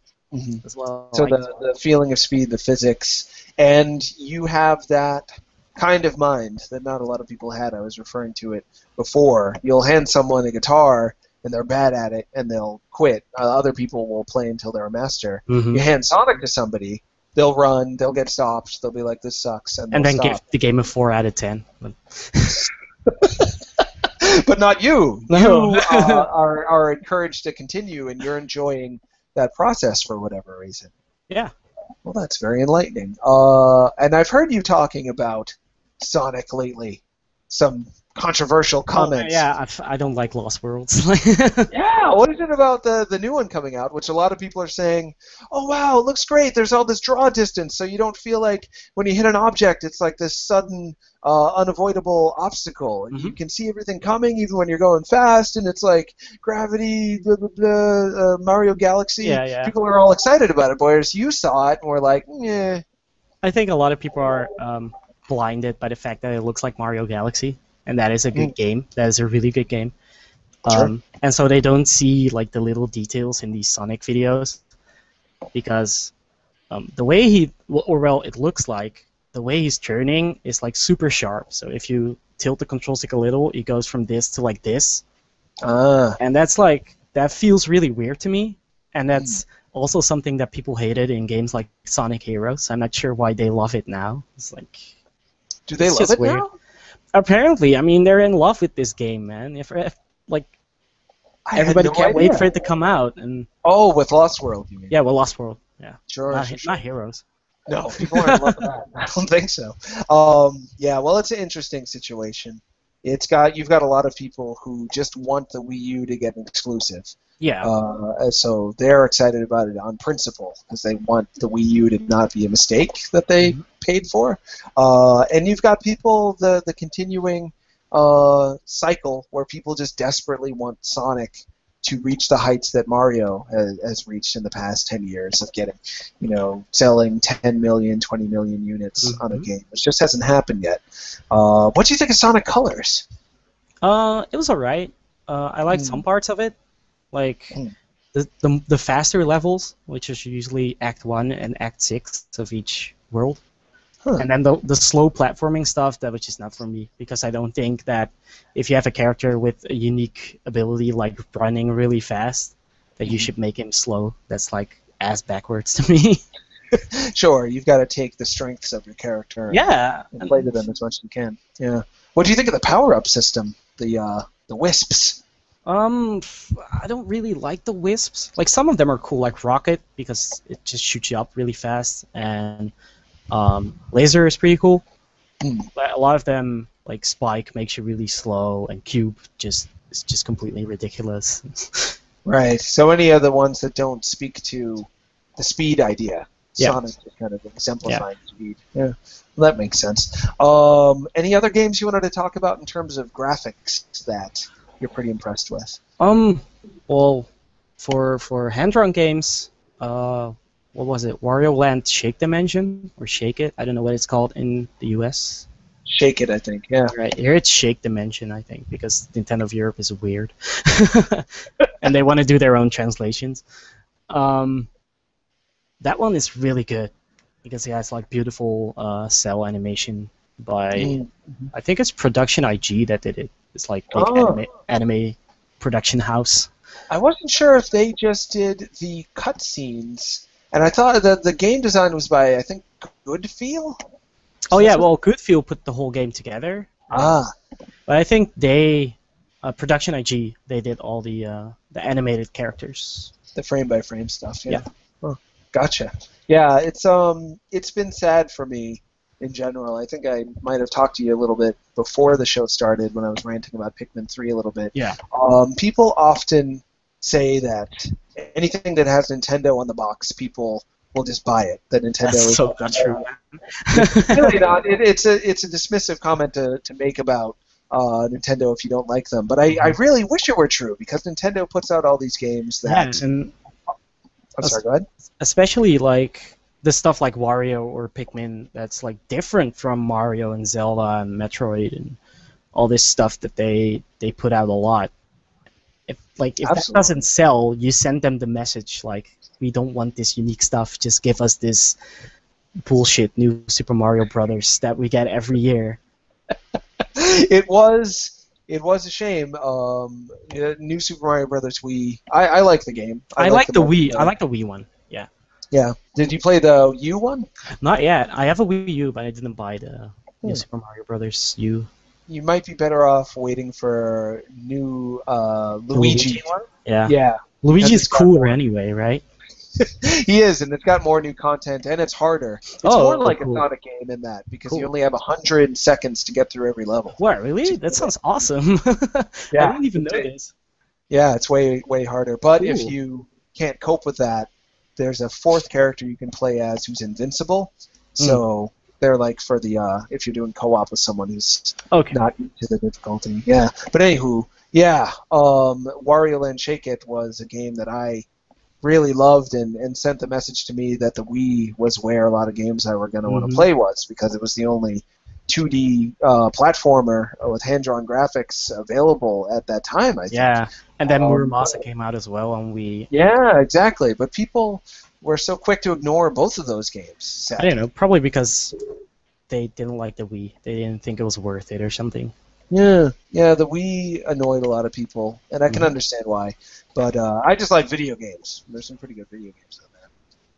as well. So the feeling of speed, the physics, and you have that kind of mind that not a lot of people had. I was referring to it before. You'll hand someone a guitar and they're bad at it and they'll quit. Other people will play until they're a master. You hand Sonic to somebody, they'll run, they'll get stopped, they'll be like, this sucks, and then stop. give the game a 4 out of 10. But not you. No. You are encouraged to continue, and you're enjoying that process for whatever reason. Yeah. Well, that's very enlightening. And I've heard you talking about Sonic lately. some controversial comments. Yeah, I don't like Lost Worlds. Yeah, what is it about the new one coming out, which a lot of people are saying, oh wow, it looks great, there's all this draw distance, so you don't feel like when you hit an object, it's like this sudden, unavoidable obstacle. Mm-hmm. You can see everything coming, even when you're going fast, and it's like gravity, blah, blah, blah, Mario Galaxy. Yeah. People are all excited about it, whereas you saw it and were like, yeah. I think a lot of people are blinded by the fact that it looks like Mario Galaxy, and that is a good game. That is a really good game. Sure. And so they don't see like the little details in these Sonic videos, because the way it looks like the way he's turning is like super sharp. So if you tilt the control stick a little, it goes from this to like this, and that feels really weird to me. And that's also something that people hated in games like Sonic Heroes. I'm not sure why they love it now. It's like, do they love it now? Apparently, I mean, they're in love with this game, man. If like everybody can't wait for it to come out, and with Lost World, you mean? Yeah, well, Lost World, yeah. Sure. Not Heroes. No, people aren't in love with that. I don't think so. Yeah, well, it's an interesting situation. You've got a lot of people who just want the Wii U to get an exclusive. Yeah. So they're excited about it on principle because they want the Wii U to not be a mistake that they paid for. And you've got people, the continuing cycle where people just desperately want Sonic to reach the heights that Mario has reached in the past 10 years of getting, selling 10 million, 20 million units on a game. It just hasn't happened yet. What do you think of Sonic Colors? It was alright. I liked some parts of it. Like the faster levels, which is usually Act 1 and Act 6 of each world. And then the slow platforming stuff, which is not for me, because I don't think that if you have a character with a unique ability like running really fast, that you should make him slow. That's like ass backwards to me. Sure, you've got to take the strengths of your character and play to them as much as you can. Yeah. What do you think of the power-up system, the Wisps? I don't really like the Wisps. Like, some of them are cool, like Rocket, because it just shoots you up really fast, and Laser is pretty cool. But a lot of them, like Spike, makes you really slow, and Cube is just completely ridiculous. Right. So any of the ones that don't speak to the speed idea, Sonic is kind of exemplifying speed. Yeah, well, that makes sense. Any other games you wanted to talk about in terms of graphics that you're pretty impressed with? Well, for hand-drawn games, what was it? Wario Land Shake Dimension or Shake It? I don't know what it's called in the US. Shake It, I think. Yeah. Right here, it's Shake Dimension, I think, because Nintendo of Europe is weird, and they want to do their own translations. That one is really good because it has like beautiful cell animation by I think it's Production IG that did it. It's like big anime production house. I wasn't sure if they just did the cutscenes, and I thought that the game design was by, I think, Goodfeel? Oh yeah, well, Goodfeel put the whole game together. But I think they, Production IG, they did all the animated characters. The frame-by-frame stuff, yeah. Oh, gotcha. Yeah, it's been sad for me in general. I think I might have talked to you a little bit before the show started when I was ranting about Pikmin 3 a little bit. Yeah. People often say that anything that has Nintendo on the box, people will just buy it. That Nintendo That's is so not true. It's really not. It's a dismissive comment to make about Nintendo if you don't like them. But I really wish it were true because Nintendo puts out all these games that. Yeah, and I'm sorry. Go ahead. Especially like the stuff like Wario or Pikmin that's like different from Mario and Zelda and Metroid and all this stuff that they put out a lot. If that doesn't sell, you send them the message like, we don't want this unique stuff, just give us this bullshit new Super Mario Brothers that we get every year. It was a shame. New Super Mario Brothers Wii. I like the game. I like the Wii. I like the Wii one. Yeah. Yeah. Did you play the U one? Not yet. I have a Wii U, but I didn't buy the new Super Mario Brothers U. You might be better off waiting for new Luigi one. Yeah. Yeah. Luigi's cooler anyway, right? He is, and it's got more new content, and it's harder. It's Oh, more like cool. a Sonic game in that, because you Cool. only have 100 seconds to get through every level. What, really? That sounds awesome. I Yeah. didn't even know this. Yeah, it's way harder. But if Cool. you can't cope with that, there's a fourth character you can play as who's invincible. So they're like for the if you're doing co-op with someone who's Okay. not used to the difficulty. Yeah. But anywho, yeah, Wario Land Shake It was a game that I really loved and sent the message to me that the Wii was where a lot of games I were going to want to play was, because it was the only 2D platformer with hand-drawn graphics available at that time, I think. Yeah, and then Muramasa came out as well on Wii. Yeah, exactly. But people were so quick to ignore both of those games. I Sadly. don't know, probably because they didn't like the Wii. They didn't think it was worth it or something. Yeah, the Wii annoyed a lot of people, and I can understand why. But I just like video games. There's some pretty good video games on there.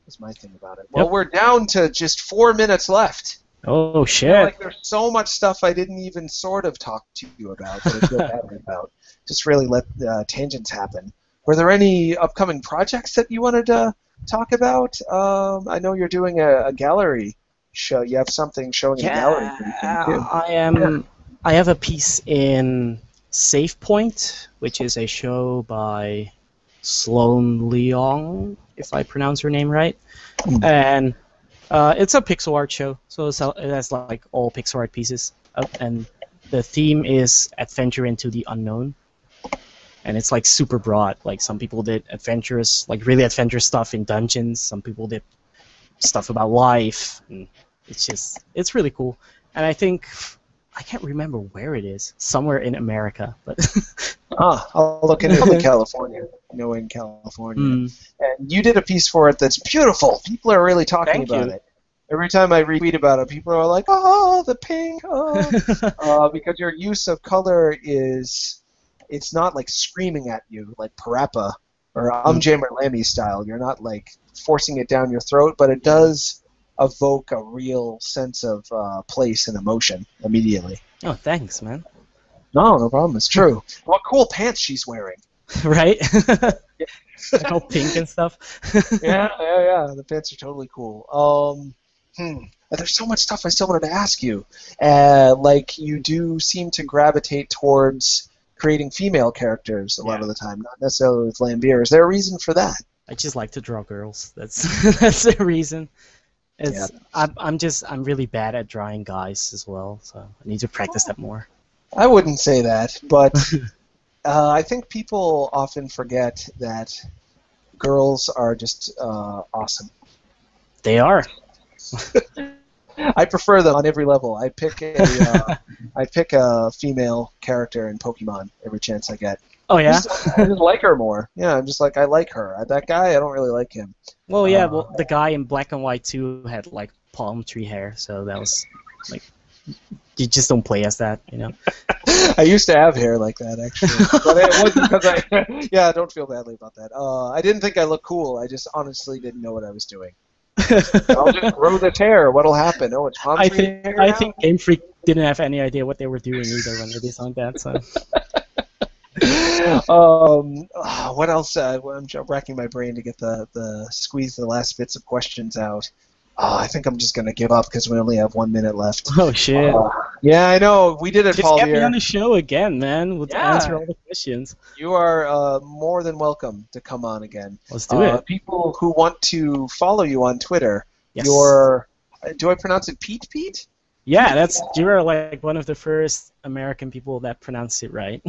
That's my thing about it. Well, we're down to just 4 minutes left. Oh, I shit. feel like there's so much stuff I didn't even sort of talk to you about that I feel badly about. Just really let tangents happen. Were there any upcoming projects that you wanted to talk about? I know you're doing a gallery show. You have something showing in a gallery. Too. I have a piece in Save Point, which is a show by Sloan Leong, if I pronounce her name right. And it's a pixel art show, so it has like all pixel art pieces. And the theme is Adventure into the Unknown. And it's like super broad. Like some people did adventurous, like really adventurous stuff in dungeons. Some people did stuff about life. And it's really cool. And I think, I can't remember where it is. Somewhere in America, but I'll look into it in California. In California. And you did a piece for it that's beautiful. People are really talking about it. Every time I retweet about it, people are like, "Oh, the pink!" Oh. Because your use of color it's not like screaming at you like Parappa or Jammer Lammy style. You're not like forcing it down your throat, but it does evoke a real sense of place and emotion immediately. Oh, thanks, man. No problem. It's true. What cool pants she's wearing. Right? Like all pink and stuff. Yeah. The pants are totally cool. There's so much stuff I still wanted to ask you. Like, you do seem to gravitate towards creating female characters a lot of the time, not necessarily with Lambert. Is there a reason for that? I just like to draw girls. That's the reason. I'm really bad at drawing guys as well, so I need to practice that more. I wouldn't say that, but I think people often forget that girls are just awesome. They are. I prefer them on every level. I pick a female character in Pokemon every chance I get. Oh yeah. I just like her more. Yeah, I'm just like, I like her. That guy, I don't really like him. Well, yeah. Well, the guy in Black and White 2 had like palm tree hair, so that was like, you just don't play as that, you know. I used to have hair like that, actually, but it wasn't because yeah, don't feel badly about that. I didn't think I looked cool. I just honestly didn't know what I was doing. I'll just grow this hair. What'll happen? Oh, it's palm tree hair now? I think Game Freak didn't have any idea what they were doing either when they designed that. So. What else? I'm racking my brain to get the squeeze the last bits of questions out. I think I'm just gonna give up because we only have 1 minute left. Oh shit! Yeah, I know. We did it, Just Paul. get me on the show again, man. We'll answer all the questions. You are more than welcome to come on again. Let's do it. People who want to follow you on Twitter, Yes. do I pronounce it Pete? Yeah, you're like one of the first American people that pronounce it right.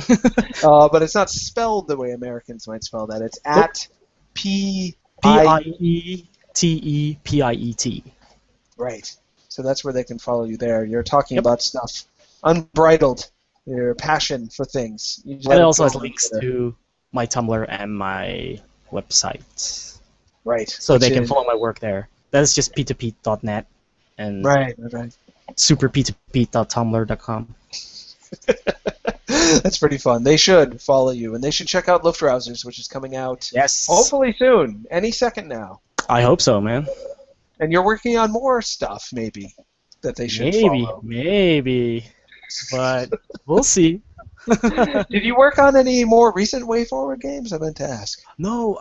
But it's not spelled the way Americans might spell that. It's at P-I-E-T-E-P-I-E-T. Right. So that's where they can follow you there. You're talking about stuff unbridled, your passion for things. It also has links to my Tumblr and my website. Right. So they can follow my work there. That's just p2pete.net and right. superp2pete.tumblr.com. That's pretty fun. They should follow you, and they should check out Luftrausers, which is coming out hopefully soon, any second now. I hope so, man. And you're working on more stuff, maybe, that they should follow. Maybe, but we'll see. Did you work on any more recent WayForward games? I meant to ask. No,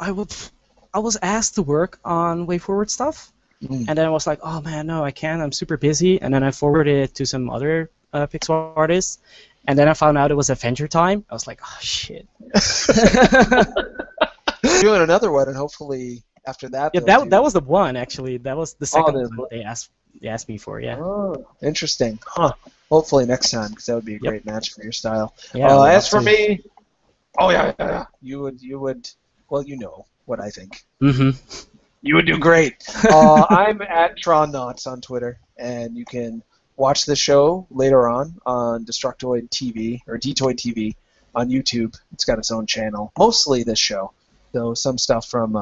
I was asked to work on WayForward stuff, Mm. and then I was like, oh man, no, I can't. I'm super busy. And then I forwarded it to some other pixel artists, and then I found out it was Adventure Time. I was like, oh shit. Doing another one, and hopefully after that. Yeah, they'll that do- was the one actually. That was the second there's one they asked me for. Yeah. Oh, interesting. Huh. Hopefully next time, because that would be a Yep. great match for your style. Yeah. I would As love for to. me, you would. Well, you know what I think. Mhm. You would do great. I'm at Tron on Twitter, and you can watch the show later on Destructoid TV or Detoid TV on YouTube. It's got its own channel. Mostly this show, though some stuff from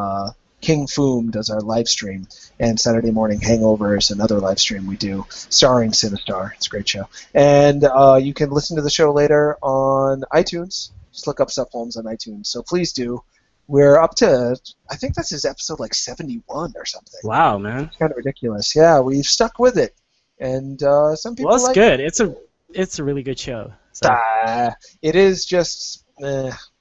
King Foom does our live stream, and Saturday Morning Hangover is another live stream we do, starring Sinistar. It's a great show. And you can listen to the show later on iTunes. Just look up Sup Holmes on iTunes. So please do. We're up to, I think this is episode like 71 or something. Wow, man. It's kind of ridiculous. Yeah, we've stuck with it. And some people Well, it's like good. It's a really good show. So. it is just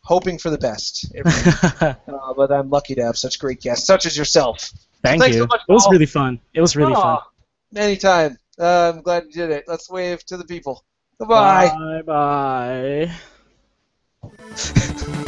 hoping for the best. But I'm lucky to have such great guests, such as yourself. Thank Thanks you. so much, It was Paul. really fun. It was really fun. Anytime. I'm glad you did it. Let's wave to the people. Goodbye. Bye bye.